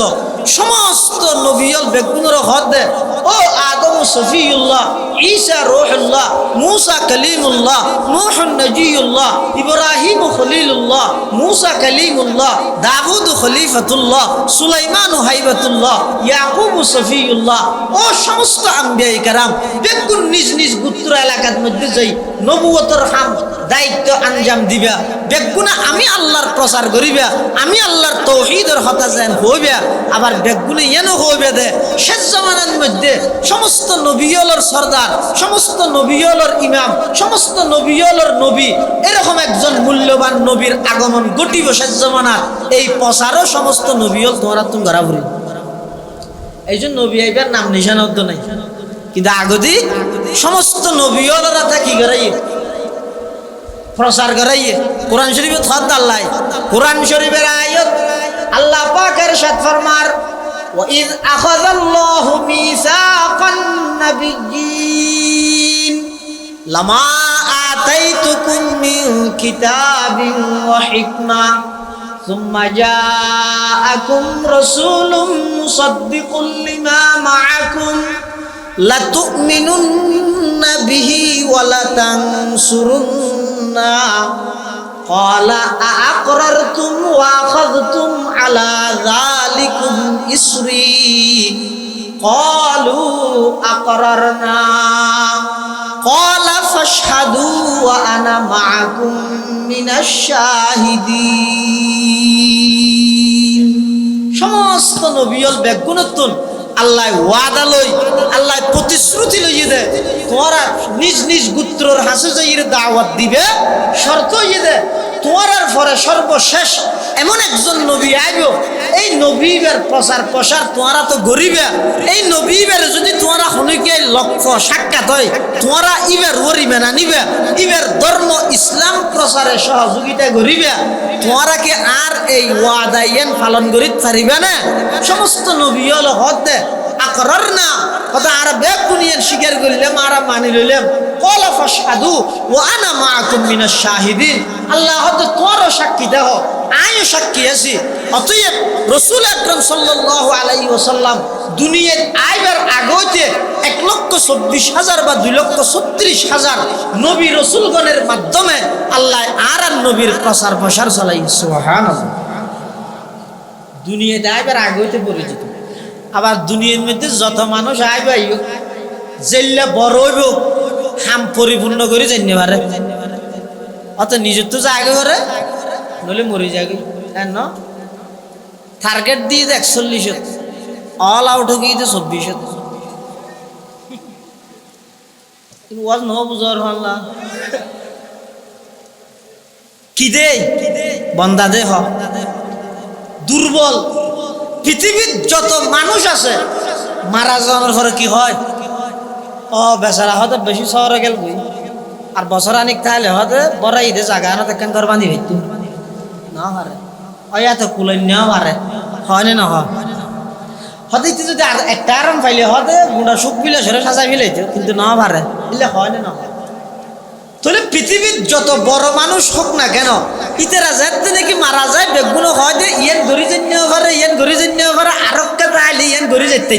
Speaker 1: সমস্ত নবীল বেগুনের হদ দে। ও আদম সফিউল্লাহ, ঈসা রূহুল্লাহ, মূসা কালিমুল্লাহ, নূহ নজিয়ুল্লাহ, ইব্রাহিম খলিলুল্লাহ, মূসা কালিমুল্লাহ, দাউদ খলিফাতুল্লাহ, সুলাইমান হাইবাতুল্লাহ, ইয়াকুব সফিউল্লাহ। ও সমস্ত আম্বিয়ায়ে কেরাম বেগুন নিজ নিজ গোত্র এলাকার মধ্যে যাই নবুয়তের কাম দায়িত্ব আঞ্জাম দিবা, বেগুনা আমি আল্লাহর প্রচার করিবা, আমি আল্লাহর তৌহিদের হতা যেন হইবা। আবার বেগুনে এন হইবে দে শেষ জামানার মধ্যে সমস্ত নবীয়লর সর্দার, সমস্ত নবীয়লর ইমাম, সমস্ত নবীয়লর নবী, এরকম একজন মূল্যবান নবীর আগমন ঘটিব শেষ জামানার। এই প্রচারও সমস্ত নবীয়ল তোমরা তুমি গড়াবরি, এই জন্য নবী আইবার নাম নিশান অর্ধ নাই, কিন্তু আগদি সমস্ত নবীয়লরা তা কি করাই প্রচার করাইয়ে। কোরআন শরীফে থদ আল্লাহ, কোরআন শরীফের আয়াত আল্লাহ পাকের সাথে ফরমার وَإِذْ أَخَذَ اللَّهُ مِيثَاقَ النَّبِيِّينَ لَمَا آتَيْتُكُم مِّن كِتَابٍ وَحِكْمَةٍ ثُمَّ جَاءَكُمْ رَسُولٌ مُصَدِّقٌ لِّمَا مَعَكُمْ لَتُؤْمِنُنَّ بِهِ وَلَتَنصُرُنَّهُ قال أأقررتم وأخذتم على ذلكم إصري قالوا أقررنا قال فاشهدوا وأنا معكم من الشاهدين। সমস্ত নবীল বেগুনতুন আল্লাহ ওয়াদা লই, আল্লাহ প্রতিশ্রুতি লইয়ে দে, তোমরা নিজ নিজ গোত্রর হাসে যাইয়ে দাওয়াত দিবে, শর্ত ইয়ে দে তোমার পরে সর্বশেষ এমন একজন নবী আইব, এই নবীবের প্রচার তোমরা তো গরিবে, এই নবীবের যদি তোমরা হনিকে লক্ষ্য সাক্ষাৎ হয়, তোমরা ইবের ওরিবে না নিবে, ইবের ধর্ম ইসলাম প্রচারে সহযোগিতা করিবে, তোমরা কি আর এই ওয়াদাইয়েন পালন করিতে পারিবে না? সমস্ত নবী হলো হদ দে আকরার না কথা আর বেকুনিয়ান স্বীকার করিলাম, আর মানি লইলাম, ক্বালা ফাশহাদু ওয়া আনা মাআকুম মিনাশ শাহিদিন। আল্লাহ হয়তো তোরও সাক্ষী দেহ, আমিও সাক্ষী আছি। অতএব রাসূল আকরাম সাল্লাল্লাহু আলাইহি ওয়াসাল্লাম দুনিয়ার আইবার আগতে 1,24,000 বা 2,36,000 নবী রাসূলগণের মাধ্যমে আল্লাহ আর নবীর প্রচার চালাই। সুবহানাল্লাহ। দুনিয়াতে আইবার আগতে পরিচিত। আবার দুনিয়ার মধ্যে যত মানুষ আইবাই জেল্লা বড় হইব হাম পরিপূর্ণ করে জানতে পারে, অত নিজের তো জায়গা করে নলে মরে যাবে। হ্যাঁ ন টার্গেট দিয়ে 41 অল আউট হয়ে গিয়ে 24 ওয়াজ ন বুঝার হল্লা কি দে বন্দা দে হ দুর্বল। পৃথিবীর যত মানুষ আছে মারা যাওয়ার পরে কি হয়, ও বেচারা হয়তো বেশি শহরে গেল আর বছর আনিক তাহলে হয়তো বড় ঈদে জায়গা না তেন ঘর বাঁধি হইত না পারে, অত কুলাই নেওয়া পারে হয় না হয় হতে যদি আর একটা আরাম পাইলে হতে গুঁড়া সুখ বিলে সরে সাজাই ফেলাইতো, কিন্তু না পারে এলে হয় না হয়। তাহলে পৃথিবীর যত বড় মানুষ হোক না কেন ইতেরা যাতে নাকি মারা যায় বেগুনো হয় যে ইয়ান ঘুরি যেন পারে, ইয়ান ঘুরি যেন পারে, আরক্কা তাইলে ইয়ান ঘুরি যেতে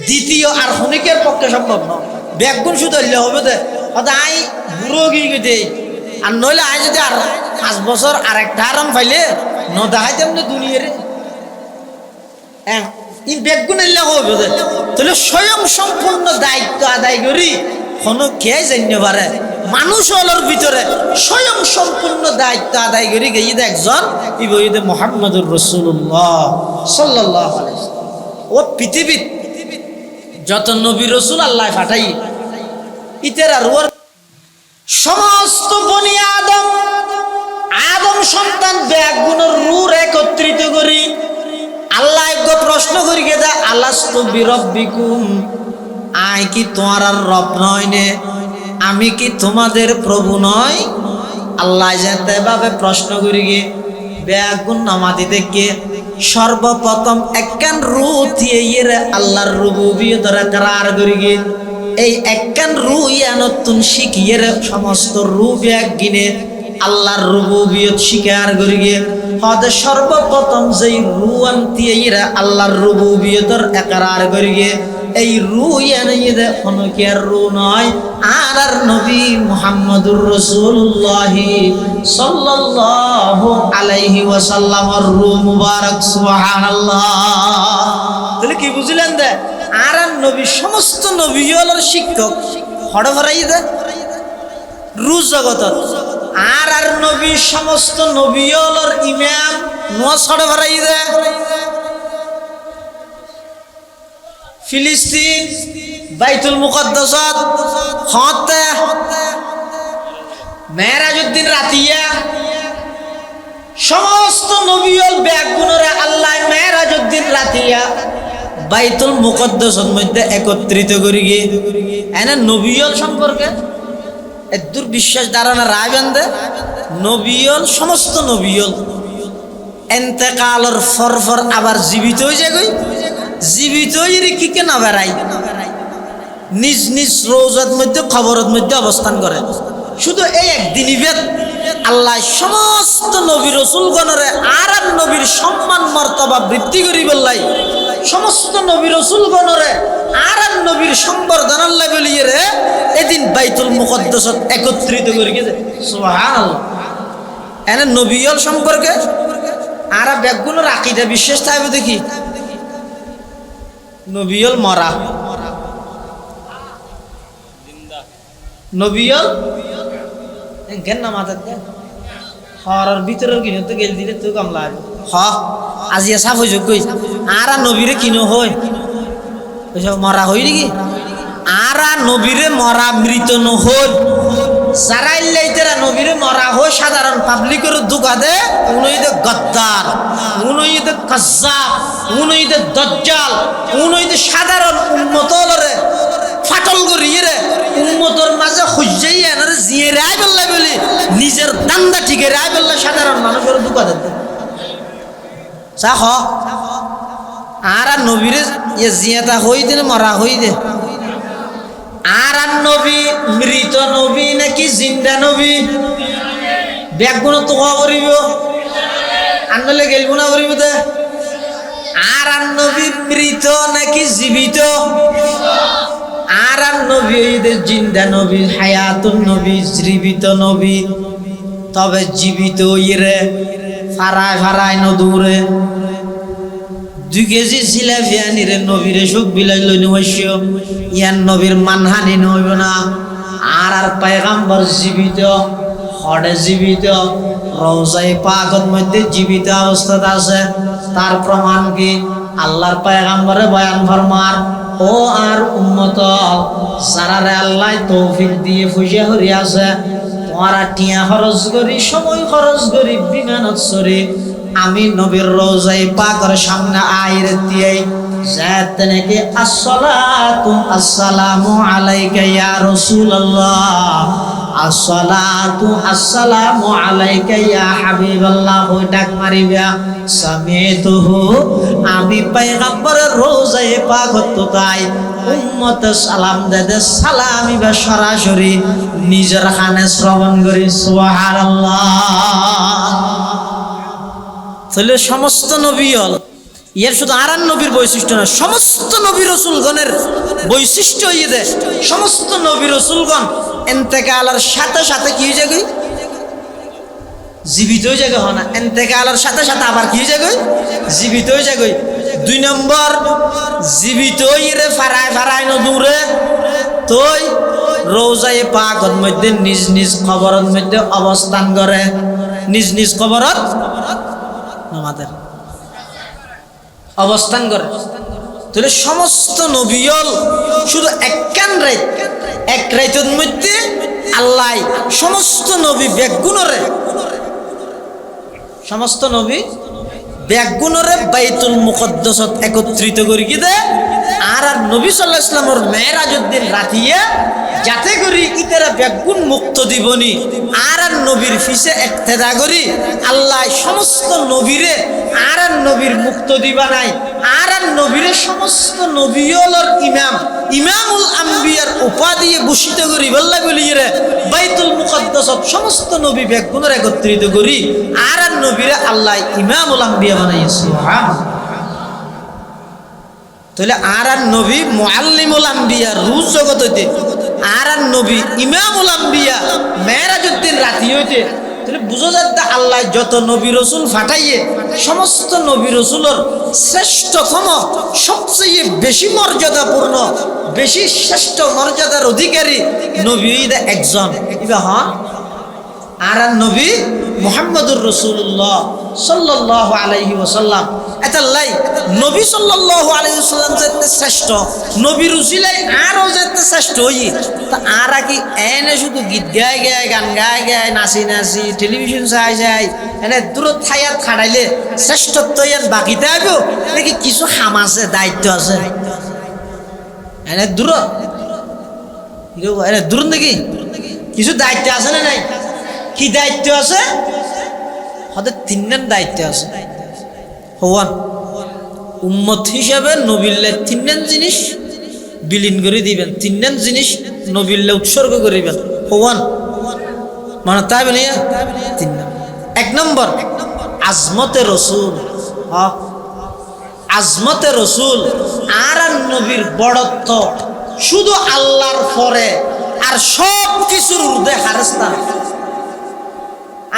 Speaker 1: দ্বিতীয় আর হনিকের পক্ষে সম্ভব নয়। ব্যাগুন শুধু হবে দে আই বুড়ো গিয়ে গেছে আর নইলে আই যদি আর 5 বছর আর একটা আরাম পাইলে ন দেখাইতাম না দুনিয়ারে ই ব্যাগুন এলে হবে দে। তাহলে স্বয়ং সম্পূর্ণ দায়িত্ব আদায় করি কোনো কে জানতে পারে মানুষ হলোর ভিতরে স্বয়ং সম্পূর্ণ দায়িত্ব আদায় করি গিয়ে একজন ইবইদে মুহাম্মদুর রাসূলুল্লাহ সাল্লাল্লাহু আলাইহি ওয়াসাল্লাম। ও পৃথিবীর যত নবী রাসূল আল্লাহ পাঠাই ইতের আর সমস্ত বনি আদম সন্তান ব্যাগুনের রূর একত্রিত করি আল্লাহ একগো প্রশ্ন করি গে দা আলাস্তু বিরব্বিকুম, আই কি তোমার আর রব নয় নে, আমি কি তোমাদের প্রভু নয়? আল্লাহ যেতে ভাবে প্রশ্ন করি গে ব্যাগুন নামাদি দেখে সর্বপ্রথম একখান রু দিয়ে আল্লাহর রুবুবিয়ত ইকরার করি গে এই একখান রু নতুন শিখিয়ে সমস্ত রু ব্যাগ গিনে আল্লাহর রুবুবিয়ত স্বীকার করি গে হদ সর্বপ্রথম যেই রু আনতিয়েরা আল্লাহর রুবুবিয়তর ইকরার করি গে এই রু এনে হনকের রু নয় আর নবী মুহাম্মদুর রাসূলুল্লাহ সাল্লাল্লাহু আলাইহি ওয়াসাল্লামের রু মুবারক। সুবহানাল্লাহ। তাহলে কি বুঝলেন দে আর নবী সমস্ত নবী হলোর শিক্ষক হড় ভরাই দে রু জগত আর নবী সমস্ত নবী হলোর ইমাম নোয়া ছড় ভরাই দে ফিলিস্তিন বাইতুল মুকদ্দাসত হতে মেরাজউদ্দিন রাতিয়া সমস্ত নবীল ব্যাগগুণরে আল্লাহ মেরাজউদ্দিন রাতিয়া বাইতুল মুকদ্দাসের মধ্যে একত্রিত করি গিয়ে এনে নবীল সম্পর্কে এদুর বিশ্বাস ধারণা রায় বান্ধে নবীল সমস্ত নবীল এন্তেকালর ফরফর আবার জীবিত হয়ে যায় গই জীবিত হয়ে কি কেন বেড়াই নিজ নিজ রোজার মধ্যে খবরের মধ্যে অবস্থান করে শুধু এই একদিনই বেদ আল্লাহ সমস্ত নবী রসুলগণরে আর নবীর সম্মান মর্তবা বৃদ্ধি করি বললাই সমস্ত নবী রসুলগণরে আর নবীর সম্বর্ধনা আল্লাহ বলিয়ে রে এদিন বাইতুল মুকদ্দাসত একত্রিত করে গেছে সুবহানাল্লাহ এনে নবীল সম্পর্কে আর ব্যাগগুলোর আকীদা বিশ্বাস থাকবে দেখি নবীল মরা নবীল কেন না মাথার হরার ভিতরের কিনো তো গেল দিলে তো কামলা হ আজিয়া সাফ হয়ে যোগ কই আর নবীরে কিনো হয় মরা হই নাকি আর নবীরে মরা মৃত নহল যারা ইল্লাইতেরা নবীরে মরা হয় সাধারণ পাবলিকের দুকা দে উনইদে গদ্দার উনইদে কাজ্জাব উনইদে দজ্জাল উনইদে সাধারণ উম্মতলরে ফাটল করিয়ে রে উম্মতর মাঝে খুঁজাই এনারে জিয়ে রায় বললাই বলি নিজের দান্দা ঠিকে রায় বললে সাধারণ মানুষের দুকা দে চা হ আর নবীরে জিয়াতা হই দে মরা হই দে আর নবী মৃত নবী নাকি জিন্দা নবী ব্যাগগুলো তো করিব আনলে গেলব না করিব দে আর নবী মৃত নাকি জীবিত আর নবী জিন্দা নবী হায়াতুন নবী জীবিত নবী তবে জীবিত ইরে ফারায় ফারায় নদূরে 2 কেজি জিলাপি আনিরে নবীরে সুখ বিলাই লইনি হইস ইয়ান নবীর মানহানি নইব না আর পয়গাম্বর জীবিত হডে জীবিত রওজায়ে পাকের মধ্যে জীবিত অবস্থাতে আছে তার প্রমাণ কি আল্লাহর পয়গাম্বরে বয়ান ফরমান ও আর উম্মত যারারে আল্লাহ তৌফিক দিয়ে ফুজা হরি আছে তোমারা টিয়া খরচ করি সময় খরচ করি বিমানত চড়ি আমি নবীর রওজায়ে পাকের সামনে আইরে দিয়ে যাতে নাকি আসসালাতু আসসালামু আলাইকা ইয়া রাসূলুল্লাহ আসসালাতু আসসালামু আলাইকা ইয়া হাবিবাল্লাহ হই ডাক মারিবা সামিতুহু আমি পয়গম্বরের রওজায়ে পাক তো তাই উম্মত সালাম দেদে সালামি বা সরাসরি নিজের কানে শ্রবণ করি সুবহানাল্লাহ তাহলে সমস্ত নবীল ইয়ার শুধু আর নবীর বৈশিষ্ট্য না সমস্ত নবী রসুলগণের বৈশিষ্ট্য ইয়ে দে সমস্ত নবী রসুলগণ এন্তেকালের সাথে সাথে কি হয়ে যায় জীবিত হয়ে যায় হয় না এন্তেকালের সাথে সাথে আবার কি হয়ে যায় জীবিত হয়ে যায় 2 নম্বর জীবিত ইরে ফারায় ফারায় নদূরে তই রওজায়ে পাকের মধ্যে নিজ নিজ কবরের মধ্যে অবস্থান করে নিজ নিজ কবরত আমাদের অবস্থান করে তাহলে সমস্ত নবীল শুধু এক রাতের মধ্যে আল্লাহ সমস্ত নবী ব্যাগগুণরে সমস্ত নবী ব্যাগগুণরে বাইতুল মুকদ্দাসত একত্রিত করি কি দে আর নবী সাল্লাল্লাহু আলাইহি ওয়াসাল্লামের মেরাজউদ্দিন রাতিয়া যাতে করি ইতারা ব্যাগগুণ মুক্ত দিবনি আর নবীর ফিসে ইক্তেদা করি আল্লাহ সমস্ত নবীরে আর নবীর মুক্ত দিবা নাই আর নবীরে সমস্ত নবীলর ইমামুল আম্বিয়ার উপাধি ভূষিত করি বল্লা বলিয়ে রে বাইতুল মুকদ্দাসত সমস্ত নবী ব্যাগগুণের একত্রিত করি আর নবীরে আল্লাহ ইমামুল আম্বিয়া বানাইছে সুবহানাল্লাহ তাহলে আর নবী মুআল্লিমুল আম্বিয়া রুজ জগত হইতে আর নবী ইমামুল আম্বিয়া মেরাজউদ্দিন রাতি হইতে তাহলে বুঝা যাচ্ছে আল্লাহ যত নবী রসুল ফাটাইয়ে সমস্ত নবী রসুলের শ্রেষ্ঠতম সবচেয়ে বেশি মর্যাদাপূর্ণ বেশি শ্রেষ্ঠ মর্যাদার অধিকারী নবী একজন ইবা হন আর নবী মুহাম্মদুর রাসূলুল্লাহ সাল্লাল্লাহু আলাইহি ওয়াসাল্লাম এতাল্লাই নবী সাল্লাল্লাহু আলাইহি ওয়াসাল্লাম যেতে শ্রেষ্ঠ নবীর উসিলাই আরো যেতে শ্রেষ্ঠ হই তা আর কি এনে শুধু গীত গায় গায় গান গায় গায় নাচি নাচি টেলিভিশন চাই চাই এনে দূরত থাইয়াত খাড়াইলে শ্রেষ্ঠত্ব ইয়ান বাকিতে আইবো নাকি কিছু হাম আছে দায়িত্ব আছে এনে দূরত এনে দূর নাকি কিছু দায়িত্ব আছে না নাই কি দায়িত্ব আছে হতে তিনজন দায়িত্ব আছে হওয়ান উম্মত হিসাবে নবীল্লে তিনজন জিনিস বিলীন করে দিবেন তিনজন জিনিস নবীল্লে উৎসর্গ করিবেন হওয়ান মানে তাই বলি তিন এক নম্বর আজমতে রসুল আজমতে রসুল আর নবীর বড়ত্ব শুধু আল্লাহর পরে আর সব কিছুর ঊর্ধ্বে হারস্থান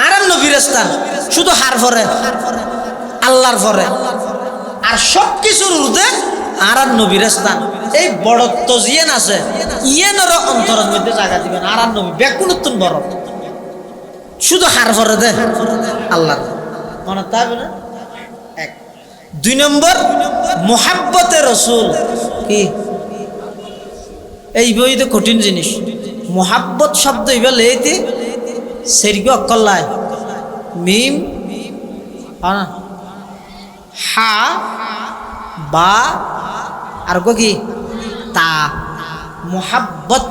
Speaker 1: আর নবীর স্থান শুধু হার পরে আল্লাহর পরে আর সব কিছুর ঊর্ধ্বে আর নবীর স্থান এই বড়ত্ব জিয়েন আছে ইয়েনর অন্তরের মধ্যে জায়গা দিবেন আর নবী ব্যাকুণত্তন বড় শুধু হার পরে দে আল্লাহ মনে তাই না এক দুই নম্বর মুহাব্বতে রসুল কি এই বই তো কঠিন জিনিস মুহাব্বত শব্দ এবার লেতে সেরকি অক্কল্লায় মিম হা বা আর কি তা মুহাব্বত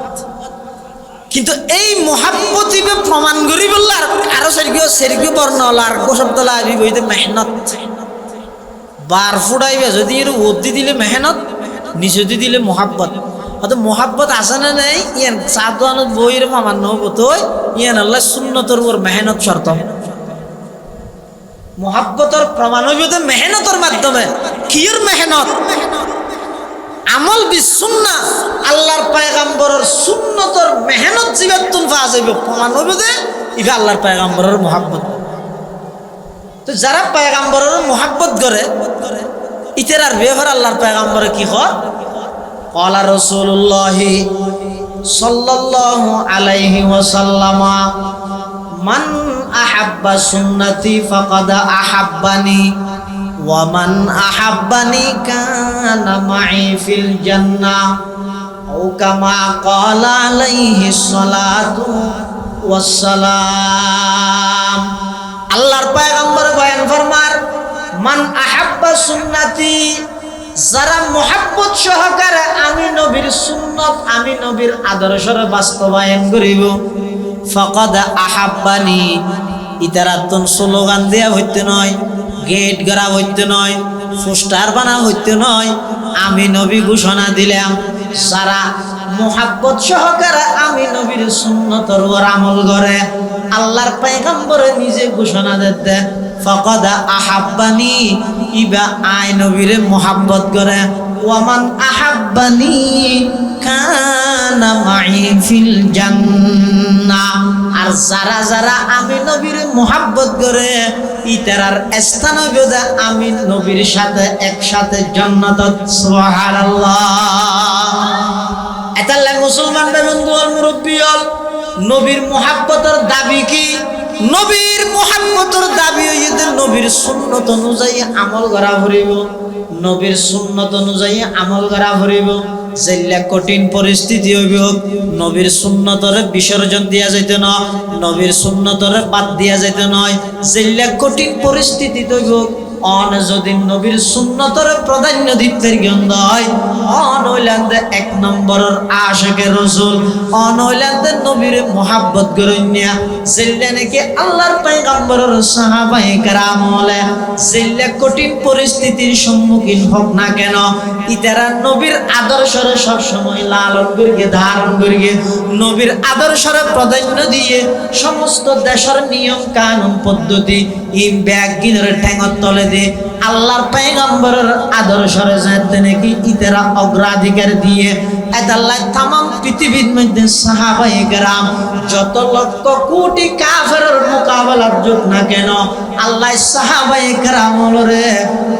Speaker 1: কিন্তু এই মুহাব্বত প্রমাণ করি বললে আরো সেরকি বর্ণ হলো আর শব্দ লাগি বইতে মেহনত বার ফুটাইবে যদি এর ওদি দিলে মেহনত নিচে দিলে মুহাব্বত অত মোহাব্বত আছে না নাই ইয়ান সাদওয়ানত বইয়ের মামান্য হতো ইয়ান আল্লাহ সুন্নতর উপর মেহনত শর্ত মোহাব্বতর প্রমাণ হইবে মেহনতর মাধ্যমে কির মেহনত আমল বি সুন্নাহ আল্লাহর পয়গম্বরের সুন্নতর মেহনত জীবাতুন পাওয়া যাবে প্রমাণ হইবে যে ইবা আল্লাহর পয়গম্বরের মোহাব্বত তো যারা পয়গম্বরের মোহাব্বত করে ইতেরার ব্যবহার আল্লাহর পয়গম্বরে কি হয় قال رسول الله صلى الله عليه وسلم من أحب سنتي فقد أحبني ومن أحبني كان معي في الجنة أو كما قال عليه الصلاة والسلام আল্লাহর পয়গম্বর বয়ান ফরমার মান আহাব্বা সুন্নতি যারা মুহাব্বত সহকারে আমি নবীর সুন্নত আমি নবীর আদর্শের বাস্তবায়ন করিব ফাকাদ আহাব্বানি ইতারাতন স্লোগান দেয়া হইতে নয় গেট গড়া হইতে নয় পোস্টার বানা হইতে নয় আমি নবী ঘোষণা দিলাম যারা মুহাব্বত সহকারে আমি নবীর সুন্নতের উপর আমল করে আল্লাহর পয়গম্বর নিজে ঘোষণা দিতে ফাকাদ আহাব্বানি ইবা আই নবীরে মুহাব্বত করে ওয়ামান আহাব্বানি কানা মাই ফিল জান্নাহ আর যারা যারা আমি নবীরে মুহাব্বত করে ইতারার স্থান হইবে আমি নবীর সাথে একসাথে জান্নাতত সুবহানাল্লাহ এতাল্লাহ মুসলমান বন্ধু আর মুরব্বী নবীর মুহাব্বতের দাবি কি নবীর মুহাব্বতের দাবি হইতে নবীর সুন্নত অনুযায়ী আমল করা হইব নবীর সুন্নত অনুযায়ী আমল করা হইব যেলা কঠিন পরিস্থিতি হইব নবীর সুন্নতরে বিসর্জন দিয়া যাইতে না নবীর সুন্নতরে বাদ দিয়া যাইতে নয় যেলা কঠিন পরিস্থিতি হইব অন যদি নবীর সুন্নতরে প্রাধান্য দিতে গন্ধ হয় অন হইলান্দে এক নম্বরের আশিকে রাসূল অন হইলান্দে নবীর মুহাব্বত করন্যা যেলা নাকি আল্লাহর পয়গম্বরের সাহাবায়ে কেরাম হলে যেলা কঠিন পরিস্থিতির সম্মুখীন হোক না কেন ইতারা নবীর আদর্শরে সব সময় লালন করিয়ে ধারণ করিয়ে নবীর আদর্শরে প্রাধান্য দিয়ে সমস্ত দেশের নিয়ম কানুন পদ্ধতি ইম ব্যাগ গিনরে ঠ্যাঙত তলে দিয়ে আল্লাহর পয়গম্বরের আদর্শরে যাতে নাকি ইতারা অগ্রাধিকার দিয়ে আল্লাহ तमाम পৃথিবীর মধ্যে সাহাবায়ে কেরাম যত লক্ষ কোটি কাফেরের মোকাবেলার যোগ না কেন আল্লাহ সাহাবায়ে কেরামরে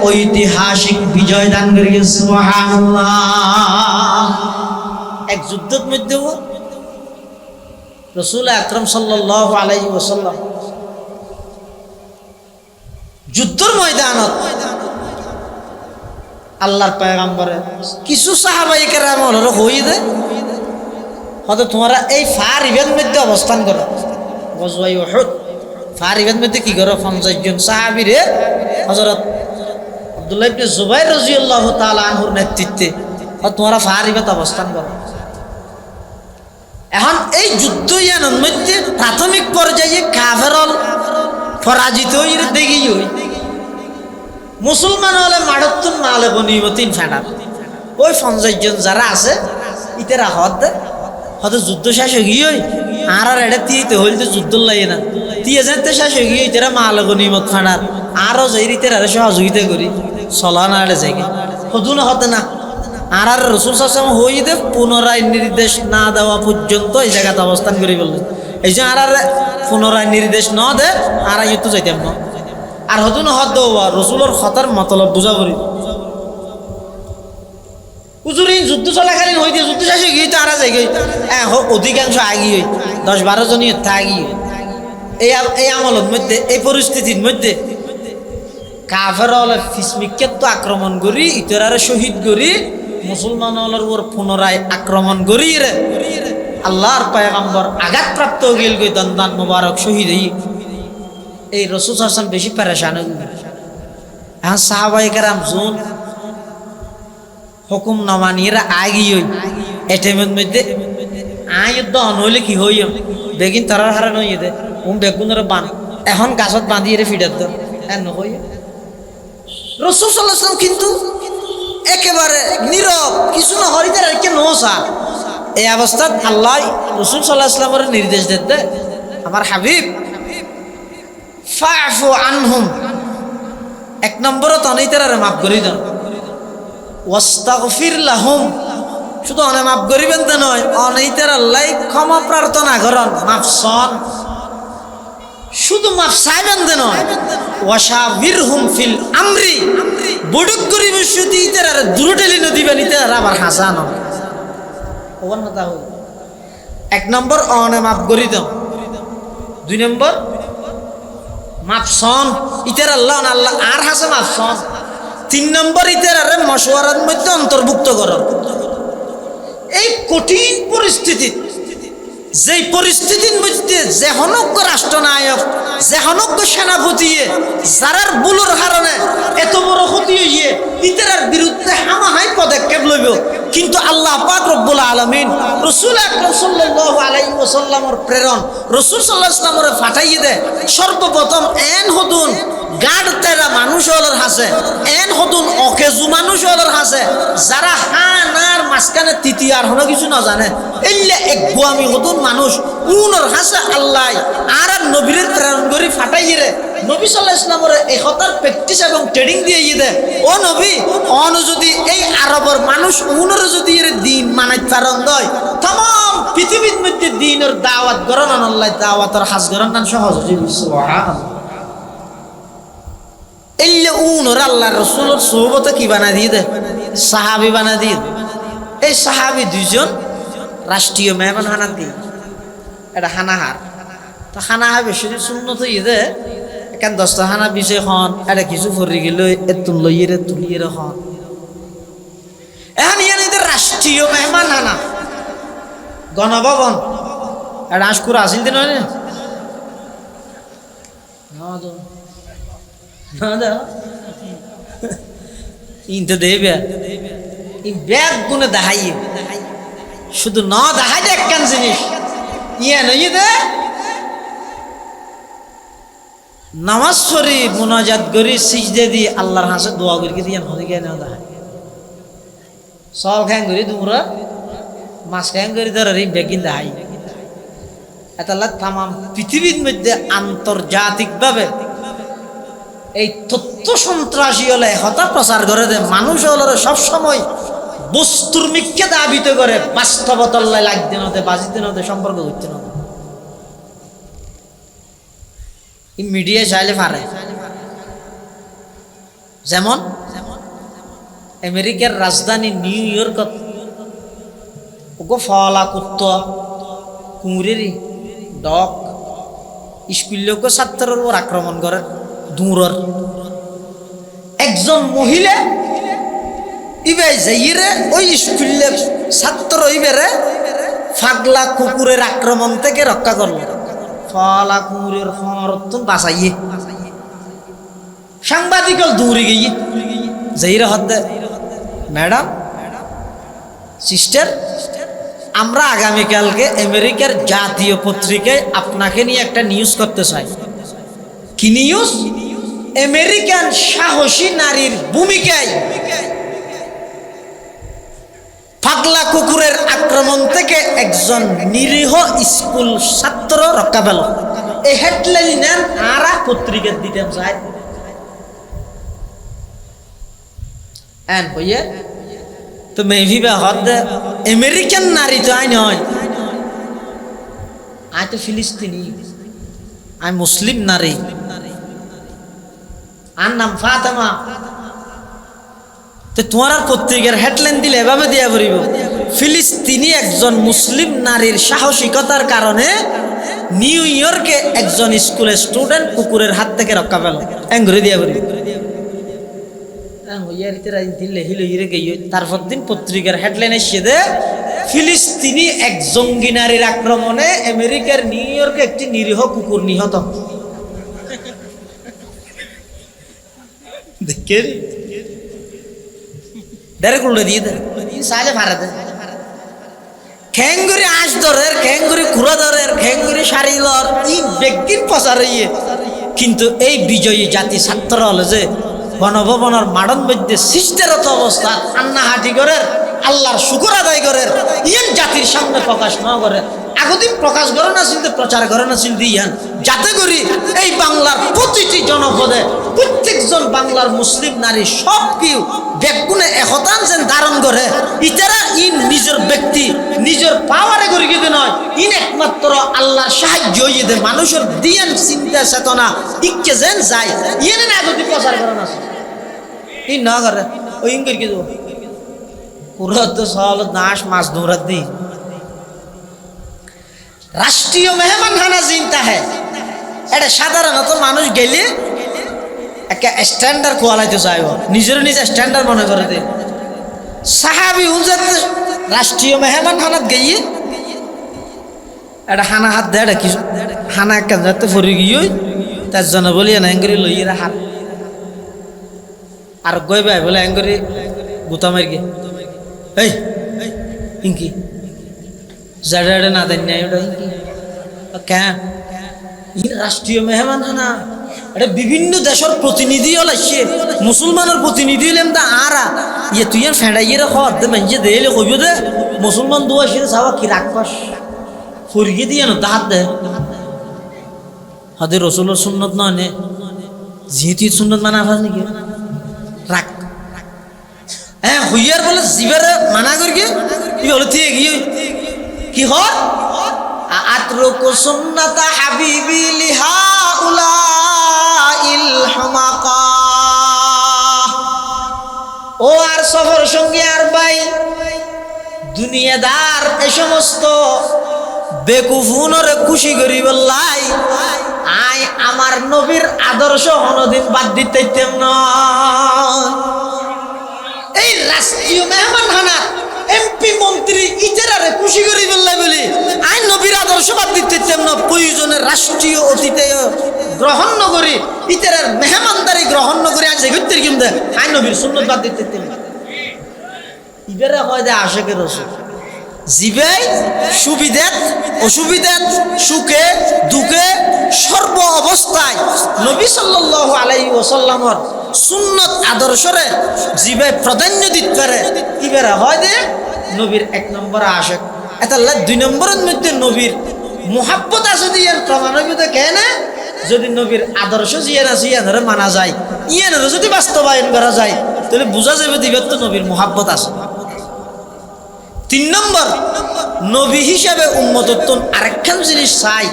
Speaker 1: ঐতিহাসিক বিজয় দান করেছেন সুবহানাল্লাহ এক যুদ্ধের মধ্যে রাসূল আকরাম সাল্লাল্লাহু আলাইহি ওয়াসাল্লাম যুদ্ধর ময়দানত আল্লাহর পয়গম্বরে কিছু সাহাবায়ে কেরাম হলো হই দে হয়তো তোমরা এই ফার ইভেন্ট মধ্যে অবস্থান করো গজওয়ায়ে উহুদ ফার ইভেন্ট মধ্যে কি করো 50 জন সাহাবীরে হযরত আব্দুল্লাহ ইবনে জুবাইর রাদিয়াল্লাহু তাআলা আনহুর নেতৃত্বে তোমরা ফার ইভেন্ট অবস্থান করো। এখন এই যুদ্ধ ইয়ানোর মধ্যে প্রাথমিক পর্যায়ে কাফেরল পরাজিত হইরে দেখি হই মুসলমান হলে মাড়তুন মালে বনিমতিন ফাডার ওই 50 জন যারা আছে ইতেরা হয়তো যুদ্ধ শেষ হয়ে গিয়ে আর এটা তিতে হইলে যুদ্ধ লাগে না তিয়ে যেতে শেষ হয়ে গিয়ে ইতেরা মালে গনিমত ফাডার আরো যাই ইতেরা সহযোগিতা করি চলা না আড়ে যাই হদু না হতে না আর রাসূল সাল্লাল্লাহু আলাইহি ওয়াসাল্লাম হইতে পুনরায় নির্দেশ না দেওয়া পর্যন্ত এই জায়গাতে অবস্থান করি বললেন এই যে আর পুনরায় নির্দেশ না দে আর তো যাইতাম না আর হতো না হদ রসুলের খতার মতলব বুঝা করি উজুরি যুদ্ধ চলাকালীন হইতে যুদ্ধ শেষে গিয়ে তো আর যাই গই অধিকাংশ আগি হই 10-12 জনই থাকি এই আমলের মধ্যে এই পরিস্থিতির মধ্যে কাফের হলে ফিসমিককে আক্রমণ করি ইতরারে শহীদ করি মুসলমান হলের উপর পুনরায় আক্রমণ করি রে আল্লাহর পয়গম্বর আঘাতপ্রাপ্ত গেল গই দন্দান মুবারক শহীদ এই রাসূল সাল্লাল্লাহু আলাইহি ওয়াসাল্লাম বেশি পেরেশান হয়ে গেল। এখন সাহাবায়ে কেরাম জুন হুকুম না মানিয়ে আগি হই এটেমের মধ্যে আয়ুদ্ধ হইলে কি হই বেগিন তারার হারান হইয়ে দে বেগুনের বান এখন গাছত বাঁধিয়ে ফিডার দাও এন হই রাসূল সাল্লাল্লাহু আলাইহি ওয়াসাল্লাম কিন্তু একেবারে নীরব কিছু না হরিদের আর কে নোসা এই অবস্থাত আল্লাহ রাসূল সাল্লাল্লাহু আলাইহি ওয়াসাল্লামের নির্দেশ দিতে আমার হাবিব ফাফু আনহুম এক নম্বর তনেইতারে মাফ করি দেন ওয়াস্তাগফির লাহুম শুধু অনে মাফ করিবেন তা নয় অনেইতার আল্লাহ ক্ষমা প্রার্থনা করেন মাফসন শুধু মাফ চাইবেন তা নয় ওয়াশাবিরহুম ফিল আমরি বড়ক করিবে শুধু ইতার দূর ঠেলি নদিবেন ইতার আবার হাসান ওয়ান কথা হই এক নম্বর অনে মাফ করি দাও দুই নম্বর মাফসন ইতার আল্লাহ আল্লাহ আর হাসে মাফসন তিন নম্বর ইতার মশওয়ারার মধ্যে অন্তর্ভুক্ত করো এই কঠিন পরিস্থিতি যেই পরিস্থিতির মধ্যে যে হনজ্ঞ রাষ্ট্রনায়ক যে হনজ্ঞ সেনাপতি যারার বুলোর কারণে এত বড় ক্ষতি হইয়ে ইতার বিরুদ্ধে হামাহাই পদক্ষেপ লইব কিন্তু আল্লাহ পাক রব্বুল আলামিন রাসূল আকরাম সাল্লাল্লাহু আলাইহি ওয়াসাল্লামের প্রেরণ রাসূল সাল্লাল্লাহু আলাইহি ওয়াসাল্লামের পাঠাইয়ে দে সর্বপ্রথম এন হদুন গাড় তেরা মানুষ হলার হাসে এন হদুন অকেজু মানুষ হলার হাসে যারা হানার মাঝখানে তৃতীয়ার হনো কিছু না জানে এলে এক গোয়ামি হদুন মানুষ উনর হাসে আল্লাহ আর নবীর প্রেরণ করি ফাটাইয়ে রে নবী সাল্লাল্লাহু আলাইহি ওয়াসাল্লামের এই হতার প্র্যাকটিস এবং ট্রেনিং দিয়ে দে ও নবী অন যদি এই আরবের মানুষ উনর যদি এর দিন মানাইতে পারন দয় तमाम পৃথিবীর মধ্যে দ্বীনের দাওয়াত করেন আল্লাহ দাওয়াতের হাজ করেন না সহজ সুবহানাল্লাহ এলে উনর আল্লাহর রাসূলের সুহবতে কি বানা দিয়ে দে সাহাবী বানা দিয়ে এই সাহাবী দুইজন রাষ্ট্রীয় মেহমান হানা দিয়ে এটা হানাহার তো হানাহা বেশি সুন্নত হইয়ে এখান 10টা হানা বিষয় হন এটা কিছু ফরি গেল এতুন লইয়ে তুলিয়ে হন এখন ইয়ান এদের রাষ্ট্রীয় মেহমান হানা গণভবন এটা আশকুর আসিল দিন হয় না ইনতে দেবে এই ব্যাগ গুনে দেখাই শুধু না দেখাই দেখ কেন জিনিস ইয়ে নই দে নামাজ পড়ি মুনাজাত করি সিজদে দি আল্লাহর হাসে দোয়া করি দিয়ে হয়ে গিয়ে না দেখাই সল খাং করি তোমরা মাছ খাং করি ধরে বেগিন দেখাই এটা তামাম পৃথিবীর মধ্যে আন্তর্জাতিকভাবে এই তথ্য সন্ত্রাসী হলে হতা প্রচার করে দেয় মানুষ হলে সবসময় বস্তুর মিথ্যা দাবিত করে বাস্তবতাল্লায় লাগতে নতে বাজিতে নতে সম্পর্ক করতে নতে মিডিয়া চাইলে পারে যেমন আমেরিকার রাজধানী নিউ ইয়র্ক ওগো ফলা কুত্তা কুমুরেরই ডক স্কুলেও ছাত্রের উপর আক্রমণ করে দূরর একজন মহিলা ইবাই যাইরে ওই স্কুলের ছাত্র ইবেরে ফাগলা কুকুরের আক্রমণ থেকে রক্ষা করলো। ফালা কুকুরের হরতন বাঁচাইয়ে সাংবাদিক দৌড়ে গিয়ে যাইরে হদ্দে, ম্যাডাম সিস্টার, আমরা আগামীকালকে আমেরিকার জাতীয় পত্রিকায় আপনাকে নিয়ে একটা নিউজ করতে চাই। কি নিউজ? আমেরিকান সাহসী নারীর ভূমিকায় পাগলা কুকুরের আক্রমণ থেকে একজন নিরীহ স্কুল ছাত্র রক্ষা পেল। এই হেডলাইন আরা পত্রিকা দিতেন চাই এন হইয়ে তো মেভিবা হদ আমেরিকান নারী তো আই নয়, আই তো ফিলিস্তিনি, আই মুসলিম নারী, আর নাম ফাতেমা। তো তোমার আর পত্রিকার হেডলাইন দিলে এভাবে দিয়া পড়িব, ফিলিস্তিনি একজন মুসলিম নারীর সাহসিকতার কারণে নিউ ইয়র্কে একজন স্কুলের স্টুডেন্ট কুকুরের হাত থেকে রক্ষা পেল, এঙ্গুরে দিয়া পড়িব। তারপর দিন পত্রিকার হেডলাইন এসে দে, ফিলিস্তিনি এক জঙ্গি নারীর আক্রমণে আমেরিকার নিউ ইয়র্কে একটি নিরীহ কুকুর নিহত। দেখে ডাইরেক্ট উল্টে দিয়ে দেয়, সাহায্যে ভাড়া দেয়। খেঙ্গুরি আঁশ ধরের, খেঙ্গুরি খুঁড়ো ধরের, খেঙ্গুরি শাড়ি লর ই বেগিন প্রচার হইয়ে, কিন্তু এই বিজয়ী জাতি ছাত্র হলো যে গণভবনের মাডন মধ্যে সৃষ্টিরত অবস্থা আন্না হাঁটি করে আল্লাহর শুকর আদায় করে ইয়ান জাতির সামনে প্রকাশ না করে, আগদিন প্রকাশ করে না ছিল, প্রচার করে না ছিল ইয়ান, যাতে করি এই বাংলার প্রতিটি জনপদে প্রত্যেকজন বাংলার মুসলিম নারী সব কেউ বেগুনে একতান যেন ধারণ করে। ইতারা ইন নিজের ব্যক্তি নিজের পাওয়ারে করে গিয়ে নয়, ইন একমাত্র আল্লাহর সাহায্য ইয়ে দে মানুষের দিয়ান চিন্তা চেতনা ইকে যেন যায় ইয়ে না যদি প্রচার করে না ই না করে ওই ইঙ্গির কি দেবো পুরো তো সল দাস মাছ দৌড়াত দি। রাষ্ট্রীয় মেহমান খানা চিন্তা হ্যাঁ, এটা সাধারণত মানুষ গেলে একটা স্ট্যান্ডার্ড কোয়ালাইতে চাইব, নিজের নিজে স্ট্যান্ডার্ড মনে করে দে। সাহাবি হুজুর রাষ্ট্রীয় মেহমান খানাত গিয়ে এটা হানা হাত দেয়, কিছু হানা একটা যাতে ফরি গিয়ে তার জন্য বলি না এঙ্গরি লইয়েরা হাত আর গই ভাই বলে এঙ্গরি গুতা মার গিয়ে এই ইঙ্কি জাডা না দেন নাই ওটা ইঙ্কি কেন রাষ্ট্রীয় মেহমান খানা, এটা বিভিন্ন দেশের প্রতিনিধি হল আসছে, মুসলমানের প্রতিনিধি হলেন তা আরা ইয়ে তুই আর ফেঁড়াইয়ে হদ মানছে দেলে কইব দে মুসলমান দু আসে চাওয়া কি রাখবাস ফরিয়ে দিয়ে না তাহাত দে হদে রসুলের সুন্নত নয় নে যেহেতু সুন্নত মানা আফাস নাকি রাখ হ্যাঁ হইয়ার বলে জিবারে মানা করি কি হলো ঠিক কি হয় আতরুকু সুন্নাতা হাবিবি লিহাউলাইল হুমাকা। ও আর সফর সঙ্গী আর ভাই দুনিয়াদার এই সমস্ত বেকুফুনরে খুশি করি বললাই আই আমার নবীর আদর্শ কোনদিন বাদ দিতেইতাম না। এই রাষ্ট্রীয় মেহমান খানা এমপি মন্ত্রী ইজারারে খুশি করি বললাই বলি আই নবীর আদর্শ বাদ দিতেইতাম না। প্রয়োজনের রাষ্ট্রীয় অতিথি গ্রহণ নগরী ইজারার মেহমানদারি গ্রহণ নগরী আজ ঘুরতে কিমদে আই নবীর সুন্নত বাদ দিতেইতাম না। ইবারে হয় দে আশেকের রসুল জিবাই সুবিধাত অসুবিধাত সুখে দুঃখে সর্ব অবস্থায় নবী সাল্লাল্লাহু আলাইহি ওয়াসাল্লামের সুন্নত আদর্শরে জিবাই প্রাধান্য দিতে পারে ইবারে হয় দে নবীর এক নম্বর আশেক। এটা দুই নম্বরের মধ্যে নবীর মুহাব্বত আছে দিয়ে প্রমাণিত কেন যদি নবীর আদর্শ জিয়ান আছে ইয়ানরে মানা যায় ইয়ানরে যদি বাস্তবায়ন করা যায় তাহলে বোঝা যাবে দিবের তো নবীর মুহাব্বত আছে। তিন নম্বর নবী হিসাবে উম্মতত্ব আরেকখান জিনিস চাই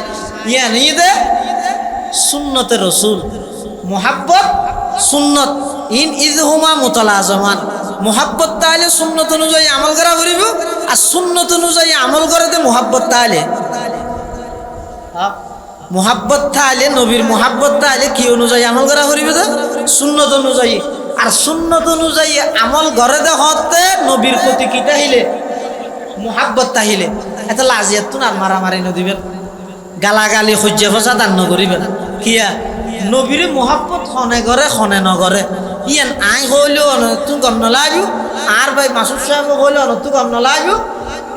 Speaker 1: ইয়া নিয়ে দে সুন্নতে রসুল মোহাব্বত সুন্নত ইন ইজহুমা মুতালাজামান। মোহাব্বত তাহলে সুন্নত অনুযায়ী আমল করা করিব আর সুন্নত অনুযায়ী আমল করাতে মোহাব্বত তাহলে মোহাব্বত থাকলে নবীর মোহাব্বত থাকলে কি অনুযায়ী আমল করা করিবে তো সুন্নত অনুযায়ী। আর সুন্নত অনুযায়ী আমল ঘরে হতে নবীর প্রতি কি তাহিলে মোহাব্বত তাহিলে এত লাজিয়াত আর মারামারি নদিবেন, গালাগালি সহ্য ফসা দান নকরিবেন। কিয়া নবীর মোহাব্বত খনে করে খনে নগরে ইয়ান আই হইলেও তুই গম নলাগিও, আর ভাই মাসুদ সাহেব হইলেও তুই গম নলাগিও,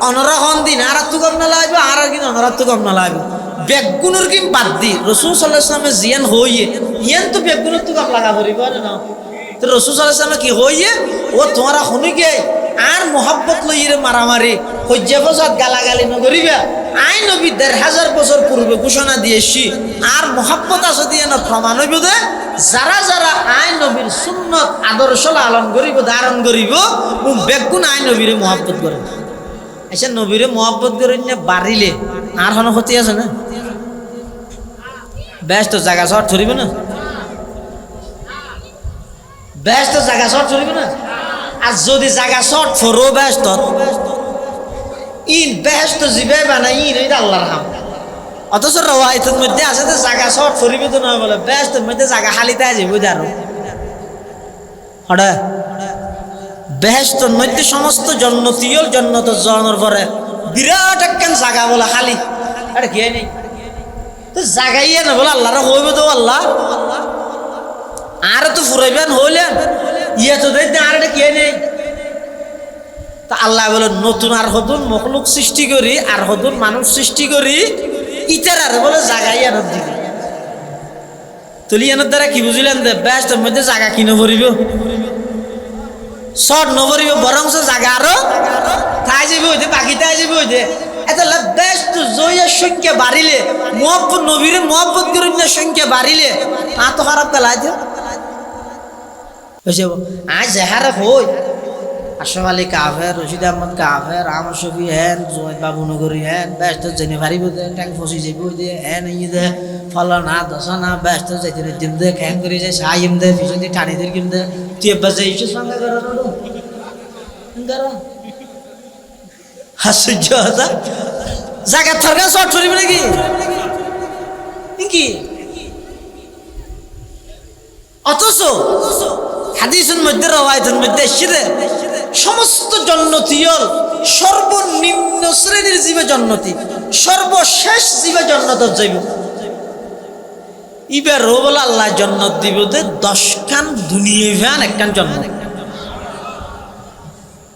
Speaker 1: অনরা খন দিন আর তুই গম নলাগিও, আর কিন্তু অনরা তুই গম নলাগিও। বেগুনের কি বাদ দি রসুল সাল্লাল্লাহু আলাইহি ওয়াসাল্লামের জিয়ান হইয়ে ইয়ান তো বেগুনের তুই গম লাগা করিব না। তো রসুল সাল্লাল্লাহু আলাইহি ওয়াসাল্লাম কি হইয়ে ও তোমরা শুনি গে আর মোহাব্বত লইয়ে মারামারি সহ্য ফসাদ গালাগালি নগরিবা। আই নবী ১,৫০০ বছর পূর্বে ঘোষণা দিয়েছি আর মোহাব্বত আছে দিয়ে না প্রমাণ হইব যে যারা যারা আই নবীর সুন্নত আদর্শ লালন করিব ধারণ করিব বেগুন আই নবীরে মোহাব্বত করে। আচ্ছা নবীরে মোহাব্বত করে বাড়িলে আর কোনো ক্ষতি আছে না? ব্যস্ত জায়গা শর্ট ধরিব না, ব্যস্ত জায়গা শর্ট ধরিব না। আর যদি জায়গা শর্ট ফরো ব্যস্ত ইন ব্যস্ত জিবে বানাই ইন এটা আল্লাহর হাম। অথচ রওয়ায়তের মধ্যে আছে যে জায়গা শর্ট ফরিবে তো নয় বলে ব্যস্তের মধ্যে জায়গা খালিতে আছে বুঝে আরো হঠাৎ বেহেশতর মধ্যে সমস্ত জন্নতীয় জন্নত জনের পরে বিরাট একখান জায়গা বলে খালি আরে কি নেই তো জায়গাইয়ে না বলে আল্লাহরা হইব তো আল্লাহ আর তো ফুরাইবেন হইলেন ইয়ে তো দেখতে আর এটা কে নেই। তা আল্লাহ বলে নতুন আর হতুন মখলুক সৃষ্টি করি আর হতুন মানুষ সৃষ্টি করি ইটার আর বলে জায়গাইয়ে আনত দিবি তুলিয়ানোর দ্বারা কি বুঝলেন যে ব্যস্তের মধ্যে জায়গা কিনে ভরিব শর্ট নভরিব বরং জায়গা আরো তাই যাবি হইতে বাকি তাই যাবি হইতে এত ব্যস্ত জয়ের সংখ্যা বাড়িলে মোহাব্বত নবীরে মোহাব্বত করেন সংখ্যা বাড়িলে তা তো খারাপ পেলাই দিও বুঝে আজ জেহারে হই আশরাফ আলী কাফের রশিদ আহমদ কাফের আমার শফি হেন জোয়াদ বাবু নগরী হেন ব্যস্ত জেনে ভারিব দে ট্যাং ফসি যাবি দে হেন ই দে ফলনা দশনা ব্যস্ত যাইতে দিম দে খেন করে যায় সাইম দে পিছন টানি দিয়ে কিম দে তুই বাজে ইসে সঙ্গে করো করো আশ্চর্য কথা জায়গা থরকা শর্ট করিব নাকি কি অথচ হাদিসের মধ্যে রওয়ায়াতের মধ্যে এসেছে সমস্ত জন্নতীয় সর্বনিম্ন শ্রেণীর জীবে জন্নতি সর্বশেষ জীবে জন্নত যাইব ইবার রোবল আল্লাহ জন্নত দিব দে 10 খান দুনিয়া ভ্যান একখান জন্নত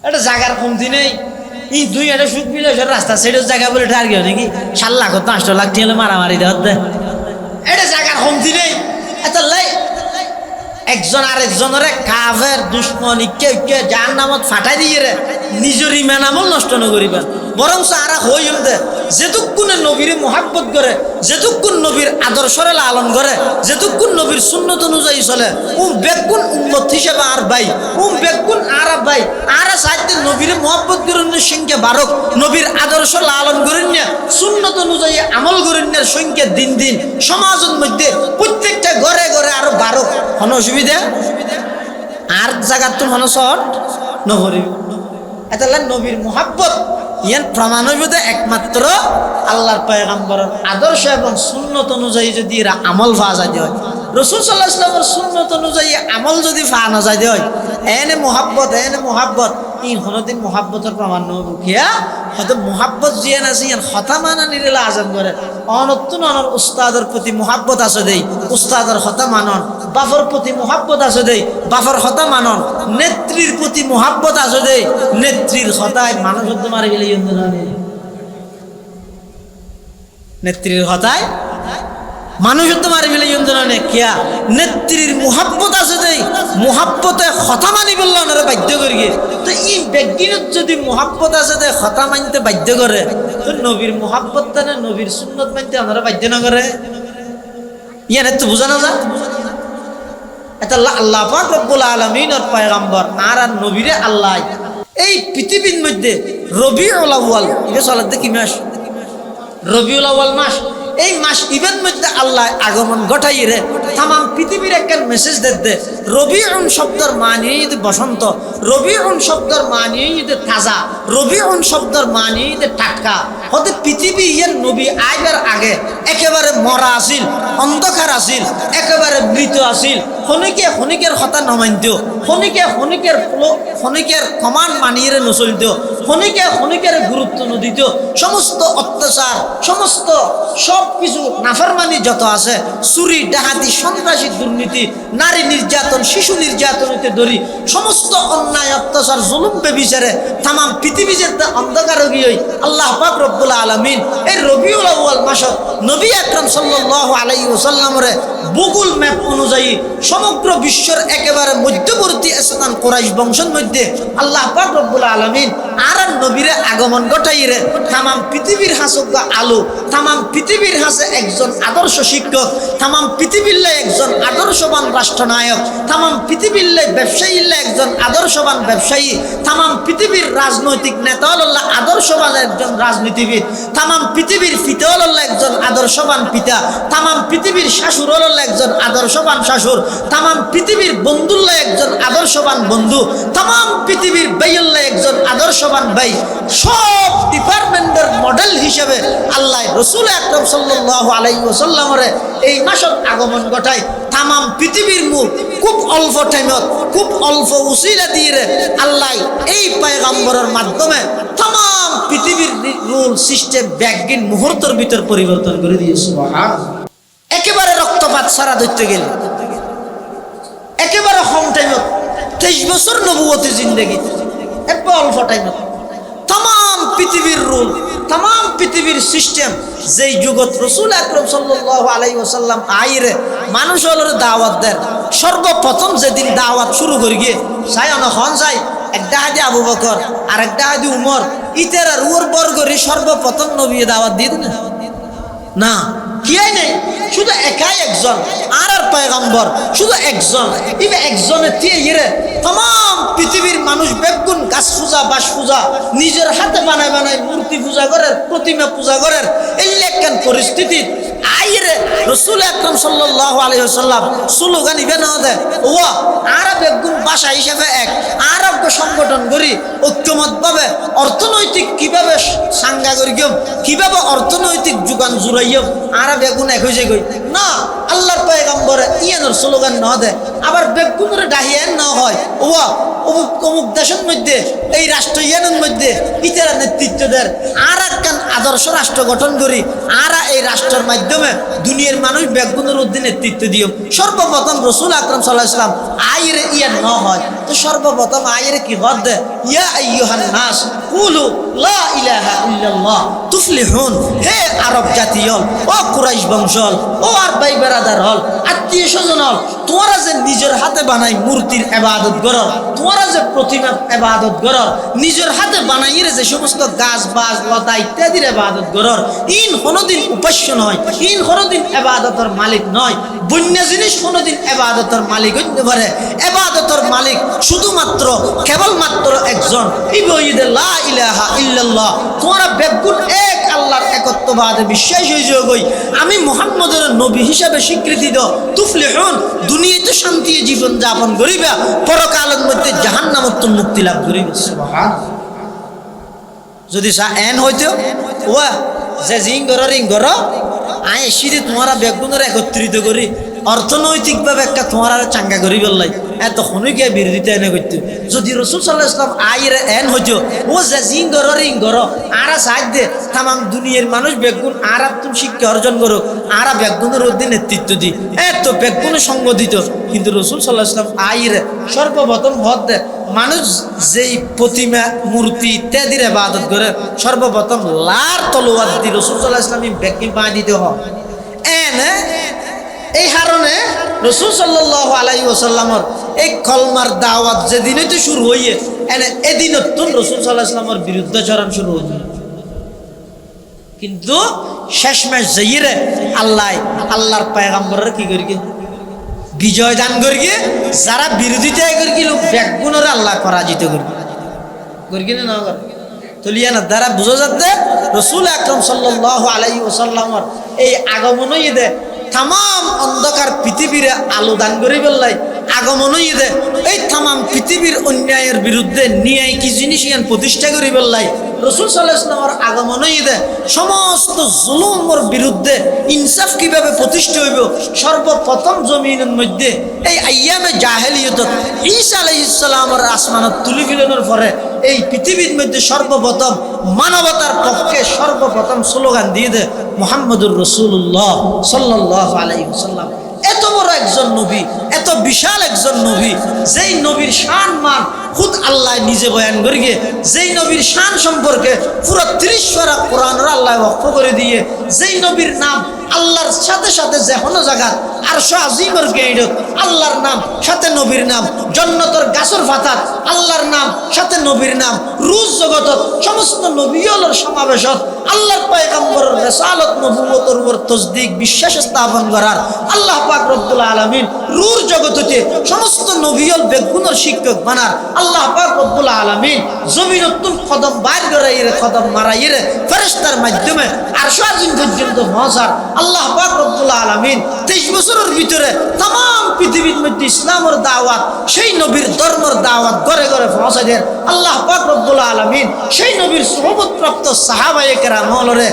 Speaker 1: এটা জায়গার কমতি নেই এই দুই একটা সুখ বিলাসের রাস্তা সেটা জায়গা বলে টার্গেট নাকি 7 লাখ 5 লাখ দিয়ে মারামারি দেওয়া এটা জায়গার কমতি নেই এত লাই একজন আরেকজনের কাফের দুশ্মনী কেউ কেউ যার নামত ফাটাই দিয়ে রে নিজের ইমান আমল নষ্ট নকরিবেন বরং আরা হইম দে যেটুকুন নবীর মোহাব্বত করে যেটুকুন নবীর আদর্শরে লালন করে যেটুকুন নবীর সুন্নত অনুযায়ী চলে বেগুন উম্মত হিসেবে আর ভাই বেগুন আর ভাই আর সাহিত্য নবীর মোহাব্বত করেন সংখ্যা বারক নবীর আদর্শ লালন করেন না সুন্নত অনুযায়ী আমল করেন না সংখ্যা দিন দিন সমাজের মধ্যে প্রত্যেকটা ঘরে ঘরে আরো বারক কোনো অসুবিধা আর জায়গার তো মনে শর্ট নহরি এটা নবীর মোহাব্বত ইয়ান প্রমাণ হইব যে একমাত্র আল্লাহর পয়গম্বরের আদর্শ এবং সুন্নত অনুযায়ী যদি এরা আমল পাওয়া যায় হয় রাসূল সাল্লাল্লাহু আলাইহি ওয়াসাল্লামের সুন্নত অনুযায়ী আমল যদি পাওয়া না যায় হয় এনে মোহাব্বত ই কোনদিন মোহাব্বতের প্রমাণ নহব কিয়া হয়তো মোহাব্বত জিয়ান আছে ইয়ান খতামানা নিরেলা আজান করে অনতুন অনর উস্তাদের প্রতি মোহাব্বত আছে দেই উস্তাদের খতা মানন বাফর প্রতি মোহাব্বত আছে দেই বাফর খতা মানন নেত্রীর প্রতি মোহাব্বত আছে দেই নেত্রীর খতায় মানুষ তোমারে গেলে নেত্রীর খতায় মানুষ তোমার মিলে যন্ত্রণা কিয়া নেত্রীর মোহাব্বত আছে দেই মোহাব্বতে খতা মানি বললো ওনারা বাধ্য করি তো এই ব্যক্তির যদি মোহাব্বত আছে দে খতা মানতে বাধ্য করে তো নবীর মোহাব্বত না নবীর সুন্নত মানতে ওনারা বাধ্য না করে ইয়ান তো বোঝা না যা এটা আল্লাহ পাক রব্বুল আলামিনের পয়গম্বর আর নবীরে আল্লাহ এই পৃথিবীর মধ্যে রবিউল আউয়াল এটা চলাতে কি মাস রবিউল আউয়াল মাস এই মাস ইভেন মধ্যে আল্লাহ আগমন ঘটাই রে তাম পৃথিবীর একটা মেসেজ দে রবিউন শব্দের মানে বসন্ত রবিউন শব্দের মানে তাজা রবিউন শব্দের মানে টাটকা হতে পৃথিবী এর নবী আইবার আগে একেবারে মরা আসিল, অন্ধকার আসিল, একেবারে মৃত আসিল। খনিকের কথা নমানিত, খনিকের কমান মানিয়ে নচলিত, খনিকের গুরুত্ব নদিত। সমস্ত অত্যাচার, সমস্ত সব কিছু নাফরমানি যত আছে, চুরি ডাহাতি সন্ত্রাসী দুর্নীতি, নারী নির্যাতন, শিশু নির্যাতন হইতে ধরি সমস্ত অন্যায় অত্যাচার জুলুম বেবিচারে তাম পৃথিবী যে অন্ধকার গিয়ে আল্লাহ পাক রব্বুল আলামিন এই রবিউল আউয়াল মাসত নবী আকরাম সাল্লাল্লাহু আলাইহি ওয়াসাল্লামের গুগল ম্যাপ অনুযায়ী সমগ্র বিশ্বের একেবারে মধ্যবর্তী স্থান কুরাইশ বংশের মধ্যে আল্লাহ পাক রব্বুল আলামিন আর নবীরে আগমন ঘটাইরে তাম পৃথিবীর হাসুগা আলো, তাম পৃথিবীর হাসে একজন আদর্শ শিক্ষক, তাম পৃথিবীর একজন আদর্শবান রাষ্ট্রনায়ক, তাম পৃথিবীর ব্যবসায়ী একজন আদর্শবান ব্যবসায়ী, তাম পৃথিবীর রাজনৈতিক নেতা হল আদর্শবান একজন রাজনীতিবিদ, তাম পৃথিবীর পিতা হল একজন আদর্শবান পিতা, তাম পৃথিবীর শাশুর হল একজন আদর্শবান শাশুর, তাম পৃথিবীর বন্ধুল্লাহ একজন আদর্শবান বন্ধু, তাম পৃথিবীর বাইল্লাহ একজন আদর্শবান ভাই। সব ডিপার্টমেন্টের মডেল হিসেবে আল্লাহ রসুল আকরাম সাল্লাল্লাহু আলাইহি ওয়াসাল্লামের এই মাসত আগমন ঘটায়। তাম পৃথিবীর মুখ খুব অল্প টাইমত, খুব অল্প উসিলা দিয়ে আল্লাহ এই পয়গম্বরের মাধ্যমে তাম পৃথিবীর রুল সিস্টেম ব্যাগিন মুহূর্তের ভিতর পরিবর্তন করে দিয়েছে। একেবারে রক্তপাত সারা ধরতে গেলে একেবারে কম টাইমত 23 বছর নবুয়তি জিন্দেগি, একবার অল্প টাইমত তাম পৃথিবীর রুল, তাম পৃথিবীর সিস্টেম যেই যুগত রসুল আকরাম সাল্লাল্লাহু আলাইহি ওয়াসাল্লাম আইরে মানুষ হলের দাওয়াত দেন। সর্বপ্রথম যেদিন দাওয়াত শুরু করি গিয়ে চাই অনখন চাই একটা হাদি আবু বকর আর একটা হাদি উমর, ইতের আর উর বর্গরি সর্বপ্রথম নবী দাওয়াত দিয়ে দিন না, কিয়াই নেই, শুধু একাই একজন আর পয়গম্বর, শুধু একজন। ইবে একজনের দিয়ে ইরে তাম পৃথিবীর মানুষ বেগুন গাছ পূজা, বাস পূজা, নিজের হাতে বানায় বানায় মূর্তি পূজা করার, প্রতিমা পূজা করার এই লেখান পরিস্থিতি আইরে রসুল আকরাম সাল্লাল্লাহু আলাইহি ওয়াসাল্লাম স্লোগান ইবে না দেয় ও আর বেগুন ভাষা হিসেবে এক আরব সংগঠন করি ঐক্যমতভাবে অর্থনৈতিক কিভাবে সাঙ্গা করি কিভাবে অর্থনৈতিক যোগান জুড়াইম আর বেগুন এক হয়েছে গই না। আল্লাহর পয়গম্বর ইয়ানোর স্লোগান না দেয়, আবার বেগুনের ডাহিয়ান না হয় ও অমুক দেশের মধ্যে এই রাষ্ট্র ইয়ানের মধ্যে ইতারা নেতৃত্ব দেয় আর একখান আদর্শ রাষ্ট্র গঠন করি আর এই রাষ্ট্রের মাধ্যমে দুনিয়ার মানুষ বেগুনের উদ্দিন নেতৃত্ব দিও। সর্বপ্রথম রসুল আকরাম সাল্লাল্লাহু আলাইহি ওয়াসাল্লাম আইরে ইয়ান না হয় তো সর্বপ্রথম আইরে কি হদ দেয় ইয়া আইয়ুহান নাস কুলু লা ইলাহা ইল্লাল্লাহ তুফলিহুন। হে আরব জাতি হল, ও কুরাইশ বংশ হল, ও আর ভাই বেরাদার হল, আত্মীয় স্বজন হল, তোমরা যে নিজের হাতে বানাই মূর্তির ইবাদত করো, তোমরা যে প্রতিমা ইবাদত করো, নিজের হাতে বানাইরে যে সমস্ত গাছ বাজ লতা ইত্যাদির ইবাদত করো, ইন কোনোদিন উপাস্য নয়, ইন কোনোদিন ইবাদতের মালিক নয়। বন্য জিনিস কোনোদিন ইবাদতের মালিক হইতে পারে, ইবাদতের মালিক শুধুমাত্র কেবলমাত্র একজন, ইবঈদ লা ইলাহা ইল্লাল্লাহ। তোমরা বেগুন এক আল্লাহর একত্ববাদে বিশ্বাস হয়ে যাও গই, আমি মুহাম্মদের নবী হিসাবে স্বীকৃতি দাও, তুফলিহুন, দুনিয়াতে শান্তি জীবন যাপন করিবা, পরকালের মধ্যে জাহান্নামত মুক্তি লাভ করিবা। সুবহানাল্লাহ। যদি এন হইতো ওয়া যে জিং গর আয় এসে তোমরা বেগুনের একত্রিত করি অর্থনৈতিকভাবে একটা তোমার চাঙ্গা করি বললাই এত খনিকে বিরোধিতা এনে করতো। যদি রসুল সাল্লাল্লাহু আলাইহি ওয়াসাল্লাম আইর এন হইতো ও যে জিং গর আর সাহায্য দে তাম দুনিয়ার মানুষ বেগুন আর তুমি শিক্ষা অর্জন করো আর বেগুনের অধীনে নেতৃত্ব দি এত বেগুনের সঙ্গ দিত। কিন্তু রসুল সাল্লাল্লাহু আলাইহি ওয়াসাল্লাম আইর সর্বপ্রথম হদ দে মানুষ যেই প্রতিমা মূর্তি ইত্যাদির ইবাদত করে সর্বপ্রথম লার তলোয়ার দি রসুল সাল্লাল্লাহু আলাইহি ওয়াসাল্লাম বেগুন পা দিতে হয়। এনে এই কারণে রসুল সাল্লাল্লাহু আলাইহি ওয়াসাল্লামের এই কলমার দাওয়াত যেদিন হইতে শুরু হইয়ে এনে এদিন রসুল সাল্লাল্লাহু আলাইহি ওয়াসাল্লামের বিরুদ্ধাচরণ শুরু হইল। কিন্তু শেষমেশ যাইরে আল্লাহর পয়গম্বরের কি করি বিজয় দান করি, যারা বিরোধিতা করি বেগুনের আল্লাহ পরাজিত করি কিনা না তুলিয়া না দ্বারা বুঝা যাচ্ছে রসুল আকরাম সাল্লাল্লাহু আলাইহি ওয়াসাল্লামের এই আগমনই দে তাম অন্ধকার পৃথিবীরে আলো দান করি বললাই আগমন হইয়ে এই তাম পৃথিবীর অন্যায়ের বিরুদ্ধে ন্যায় কি জিনিস ইয়ান প্রতিষ্ঠা করি বললাই রসুল সাল্লাল্লাহু আলাইহি ওয়াসাল্লামের আগমন হইয়ে সমস্ত জুলুমের বিরুদ্ধে ইনসাফ কিভাবে প্রতিষ্ঠা হইব সর্বপ্রথম জমিনের মধ্যে এই আইয়ামে জাহেলিয়ত ঈসা আলাইহিস সালামের আসমানত তুলি ফেলানোর পরে এই পৃথিবীর মধ্যে সর্বপ্রথম মানবতার পক্ষে সর্বপ্রথম স্লোগান দিয়ে দেয় মুহাম্মদুর রাসূলুল্লাহ সাল্লাল্লাহু আলাইহি ওয়াসাল্লাম। এত বড় একজন নবী, এত বিশাল একজন নবী, যেই নবীর শান মান খুদ আল্লাহ নিজে বয়ান করে গিয়ে, যেই নবীর শান সম্পর্কে পুরো 30 পারা কোরআনের আল্লাহ ওয়াকফ করে দিয়ে, যেই নবীর নাম আল্লাহর সাথে সাথে যে কোনো জায়গা আরশ আজিমের গেইডত আল্লাহর নাম সাথে নবীর নাম, জান্নাতের গাছর ফাতাত আল্লাহর নাম সাথে নবীর নাম, রুজ জগতত সমস্ত নবীগুলোর সমাবেশত আল্লাহর পয়গম্বরের রিসালাত নবুয়তের উপর তসদিক বিশ্বাস স্থাপন করার আল্লাহ পাক রব্বুল আলামিন রুর জগততে সমস্ত নবীগুল বেগুনের শিক্ষক বানার আল্লাহ পাক রব্বুল আলামিন জমিনতুন কদম বাইর করাইরে কদম মারাইরে ফেরেশতার মাধ্যমে আরশ আজিম পর্যন্ত পৌঁছার আল্লাহ পাক রব্বুল আলামিন 23 বছরের ভিতরে तमाम পৃথিবীর মধ্যে ইসলামের দাওয়াত সেই নবীর ধর্মের দাওয়াত ঘরে ঘরে পৌঁছে দেন আল্লাহ পাক রব্বুল আলামিন সেই নবীর সুহবত প্রাপ্ত সাহাবায়ে কেরাম হলরে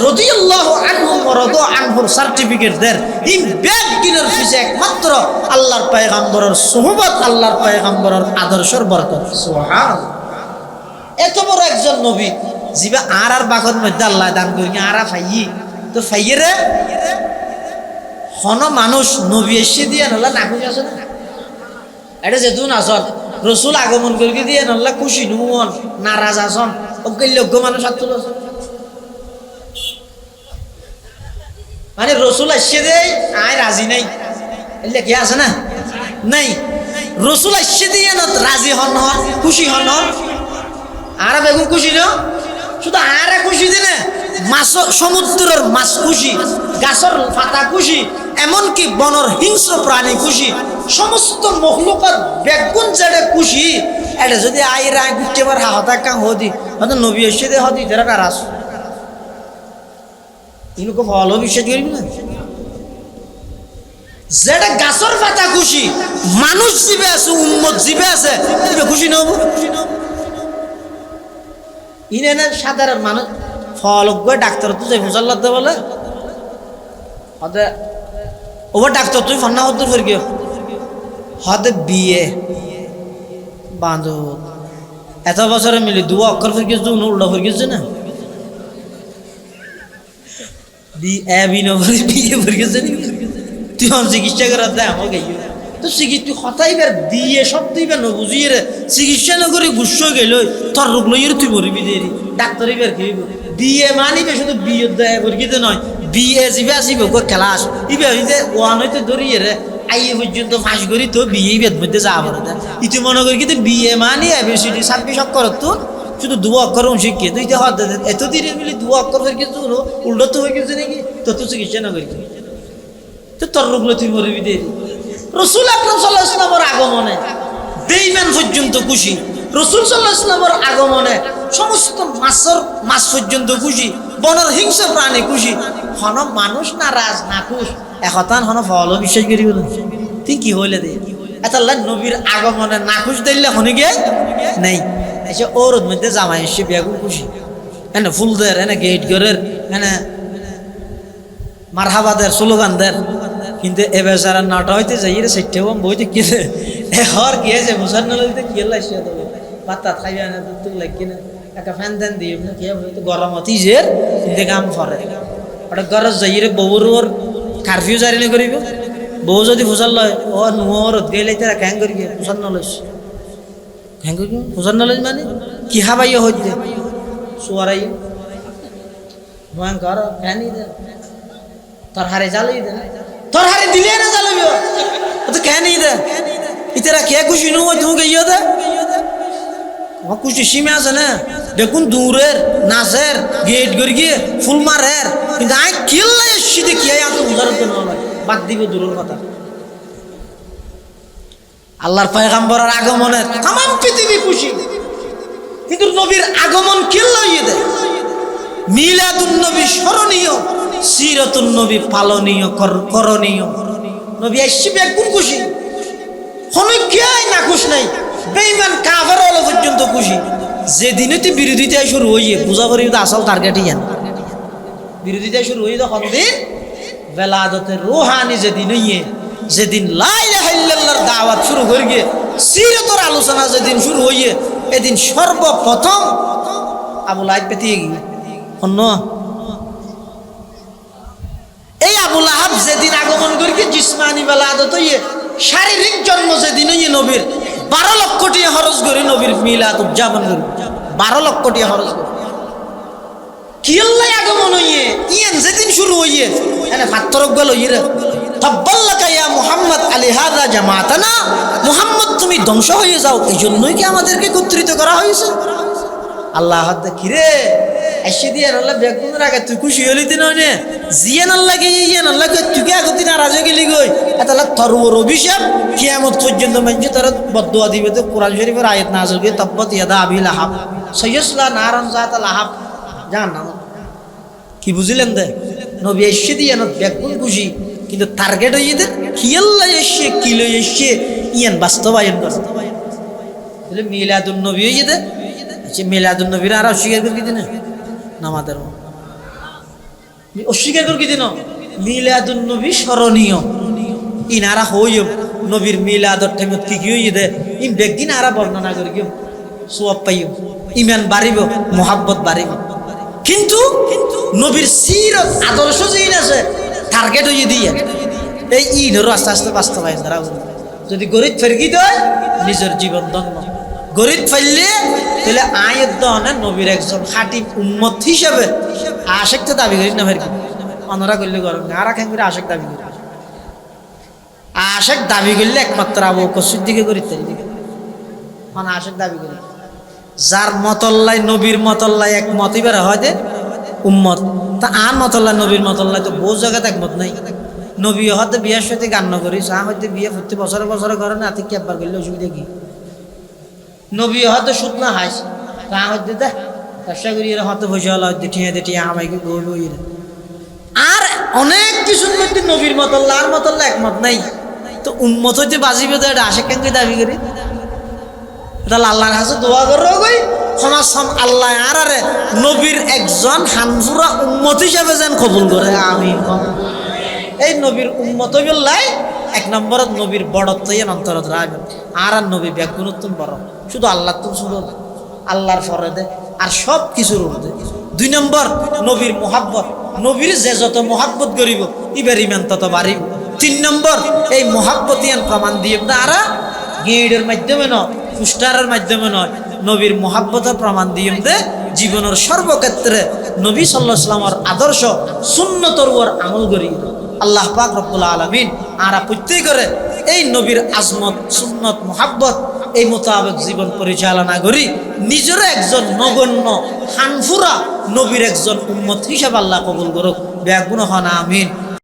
Speaker 1: রাদিয়াল্লাহু আনহুম ওয়া রাদু আনহুর সার্টিফিকেট দেন এই ব্যাগ কিনার পিছে একমাত্র আল্লাহর পয়গম্বরের সুহবত আল্লাহর পয়গম্বরের আদর্শের বরকত সুবহানাল্লাহ। এত বড় একজন নবী জিবা আর বাগর মধ্যে আল্লাহ দান করি আরা ফাইয়ি তো ফাইয়েরে হন মানুষ নবী এসে দিয়ে নল্লা নাকুশ আছে না এটা যেতুন আসন রসুল আগমন করি দিয়ে নল্লা খুশি নুমন নারাজ আসন অজ্ঞ মানুষ হাত তুল মানে রসুল আসছে দে আয় রাজি নাই এলে কি আছে না নাই রসুল আসছে দিয়ে না রাজি হন হন খুশি হন হন আর বেগুন খুশি না শুধু আরে খুশি দিনে মাছ সমুদ্রের মাছ খুশি গাছের পাতা খুশি এমনকি বনর হিংস্র প্রাণী খুশি সমস্ত মখলুকাত বেগুন জেডে খুশি এটা যদি আইরা গুটে বার হাতা কাম হদি হয়তো নবী এসে দে হদি তেরা নারাজ ইনুকে ভালো বিশ্বাস করবি না যেটা গাছের পাতা খুশি মানুষ জীবে আছে উম্মত জীবে আছে খুশি নব ইনে না সাধারণ মানুষ ফলজ্ঞ ডাক্তার তো যাই মুসাল্লাহ বলে হতে ওবার ডাক্তার তুই ফন্না হতে ফের গিয়ে হতে বিয়ে বাঁধো এত বছরে মিলি দু অক্ষর ফের গিয়েছে উল্টা ফের গিয়েছে না বিয়ে ফের গেছে তুই চিকিৎসা করার দেয় আমাকে তো চিকিৎসা হতাইবার বিয়ে সব দিবে না বুঝিয়ে রে চিকিৎসা না করে গুস্স গেল তোর রোগ লইয়ের তুই মরবি দেরি ডাক্তার এবার খেয়ে বিয়ে মানিবে শুধু বিয়ে দেয় বর্গিতে নয় বিয়ে যাবে আসিবে ক্লাস ইবে হইতে ওয়ান হইতে ধরিয়ে রে আইয়ে পর্যন্ত ফাঁস করি তো বিয়ে বেদ মধ্যে যা বলে ইতি মনে করি কিন্তু বিয়ে মানি এবিসিডি 26 অক্ষর তো শুধু দু অক্ষর শিখিয়ে তুই তো হাত এত দিনে মিলি দু অক্ষর ফের কিছু উল্টো তো হয়ে গেছে নাকি তো তুই চিকিৎসা না করি তো তোর রোগ তুই মরবি দেরি রসুল আকরাম সাল্লাল্লাহু আলাইহি ওয়াসাল্লামের আগমনে বেঈমান পর্যন্ত খুশি রসুল সাল্লাল্লাহু আলাইহি ওয়াসাল্লামের আগমনে সমস্ত মাছ পর্যন্ত খুশি বনের হিংস্র প্রাণী খুশি হন মানুষ না রাজ না খুশ একতান হন ফল বিশ্বাস করি বলে তুই কি হইলে দে এত নবীর আগমনে না খুশ দিলে হনে গিয়ে নাই এসে ওর মধ্যে জামাই এসে বেগুন খুশি এনে ফুলদের এনে গেট ঘরের এনে মারহাবাদের স্লোগানদের কিন্তু এ বেচারা নাটা হইতে যাই রে সেটা বইতে কি এ হর কি আছে মুসলমান হইতে কি লাইছে দেবো পাতা খাইবে না তুই লাগি না একটা ফ্যান দেন দিই না কি হইতে গরম অতি যে কিন্তু কাম করে ওটা গরজ যাই রে বউর ওর কারফিউ জারি না করিব বউ যদি ফুসাল লয় ও নোর গেলে তারা ক্যাং করি ফুসাল নলস ক্যাং করি ফুসাল নলস মানে কি হাবাইও হইতে সোয়ারাই ভয়ঙ্কর ফ্যানই দে তোর হারে জ্বালাই দে তোর হারে দিলে না জ্বালাবি ও তো কেন দে ইতারা কে খুশি নো তুমি গইও দে ও খুশি সীমা আছে না দেখুন দূরের নাচের গেট গড়ি গিয়ে ফুল মারের কিন্তু আই কিল্লাই সিধে কি আই তো উদাহরণ তো নয় বাদ দিবে দূরের কথা আল্লাহর পয়গম্বরের আগমনে तमाम পৃথিবী খুশি কিন্তু নবীর আগমন কিল্লাই দে মিলাদুন নবী স্মরণীয় সিরাতুন নবী পালনীয় করণীয় নবী আসবে কোন খুশি হনুকিয়াই না খুশ নাই বেঈমান কাফের হলো পর্যন্ত খুশি যেদিনই বিরোধিতা শুরু হইয়ে পূজা করি আসল টার্গেটই জান বিরোধিতা শুরু হয়ে তখন দিন বেলাদতের রুহানি যেদিন হইয়ে যেদিন লা ইলাহা ইল্লাল্লাহর দাওয়াত শুরু করিয়ে সিরাতের আলোচনা যেদিন শুরু হইয়ে এদিন সর্বপ্রথম আবু লাহাব পেতিয়ে গিয়ে অন্য এই আবু লাহাব যেদিন আগমন করিয়ে জিসমানি বেলাদত হইয়ে শারীরিক জন্ম যেদিন হইয়ে নবীর 12 লক্ষ টাকা খরচ করে নবীর মিলাদ উদযাপন করি 12 লক্ষ টাকা খরচ করে কি আল্লাহ আগমন হইয়ে ইয়ান যেদিন শুরু হইয়ে এনে ফাত্তরক গেল ইরে তাব্বাল্লাকা ইয়া মুহাম্মদ আলী হাযা জামাতানা মুহাম্মদ তুমি ধ্বংস হয়ে যাও এই জন্যই কি আমাদেরকে একত্রিত করা হয়েছে আল্লাহ হাতে কিরে এসে দিয়ে আল্লাহ বেগুনের আগে তুই খুশি হলি দিন নে জিয়ান আল্লাহ কে ইয়ান আল্লাহ কে তুই আগে দিন নারাজ হয়ে গেলি গই তাহলে তরুর অভিশাপ কিয়ামত পর্যন্ত মানুষ তারা বদদুয়া দিবে তো কোরআন শরীফের আয়াত নাযিল করে তাব্বাত ইয়াদা আবি লাহাব সাইয়াসলা নারান যাতা লাহাব জাহান্নাম কি বুঝলেন দে নবী এসে দিয়ে না বেগুন খুশি কিন্তু টার্গেট হয়ে যেতে কি আল্লাহ এসে কি লই এসে ইয়ান বাস্তবায়ন করে তাহলে মিলাদুন নবী হয়ে যেতে মিলাদুন নবীর আর অস্বীকার করে দিন নামাদের অস্বীকার করে দিন মিলাদুন নবী স্মরণীয় ইনারা হইও নবীর মিলাদর টাইমত কি কি হয়ে দে ইন বেগিন আরা বর্ণনা করি কেউ সওয়াব পাইও ইমান বাড়িব মোহাব্বত বাড়িব কিন্তু নবীর সিরত আদর্শ যেই আছে টার্গেট হয়ে দিয়ে এই ইনেরও আস্তে আস্তে বাস্তবায়ন দ্বারা যদি গরিব ফেরকি দেয় নিজের জীবন ধন্য গরিব ফেললে তাহলে আয়ের দনে নবীর একজন খাঁটি উম্মত হিসাবে আশেক তো দাবি করিস না ফেরকি অনরা করলে গরম না আর কেন করে আশেক দাবি করি আশেক দাবি করলে একমাত্র আবু বকর সিদ্দিকে করি তাই মানে আশেক দাবি করি যার মতল্লাই নবীর মতল্লাই একমতই বেড়া হয় যে উম্মত তা আর মতল্লাই নবীর মতল্লাই তো বহু জায়গাতে একমত নাই নবী হয়তো বিয়ের সাথে গান করি চা হয়তো বিয়ে প্রতি বছরে বছরে করে না ঠিক একবার করলে অসুবিধা কি নবী হয়তো সুদ না হাইস তা হয়তো দে ব্যবসা করি হয়তো বসে হলো হয়তো ঠিয়া আমাকে বই আর অনেক কিছুর মধ্যে নবীর মতল্লা আর মতল্লা একমত নাই তো উম্মত হইতে বাজিবে তো এটা আশেক কেন দাবি করি তাহলে আল্লাহর কাছে দোয়া করো গই সমাজ আল্লাহ আর আরে নবীর একজন হানফুরা উম্মত হিসাবে যেন কবুল করে আমি এই নবীর উম্মত বললাই এক নম্বরত নবীর বড়ত্ব অন্তরত রাখবেন আর নবী ব্যাগুণোত্তম বড় শুধু আল্লাহ তো শুধু আল্লাহর ফরদে আর সব কিছুর উর্ধে 2 নম্বর নবীর মোহাব্বত নবীর যে যত মোহাব্বত করিব ইবার ইমান তত বাড়িব 3 নম্বর এই মোহাব্বত ইয়ান প্রমাণ দিয়ে আরা গেইডের মাধ্যমে নয় পুস্টারের মাধ্যমে নয় নবীর মোহাব্বতের প্রমাণ দিয়ে জীবনের সর্বক্ষেত্রে নবী সাল্লাল্লাহু আলাইহি ওয়াসাল্লামের আদর্শ সুন্নতর উপর আমল করি আল্লাহ পাক রব্বুল আলামিন আরা প্রত্যেক করে এই নবীর আজমত সুন্নত মোহাব্বত এই মোতাবেক জীবন পরিচালনা করি নিজের একজন নগণ্য হানফুরা নবীর একজন উম্মত হিসাবে আল্লাহ কবুল করুক বেগুন হন আমিন।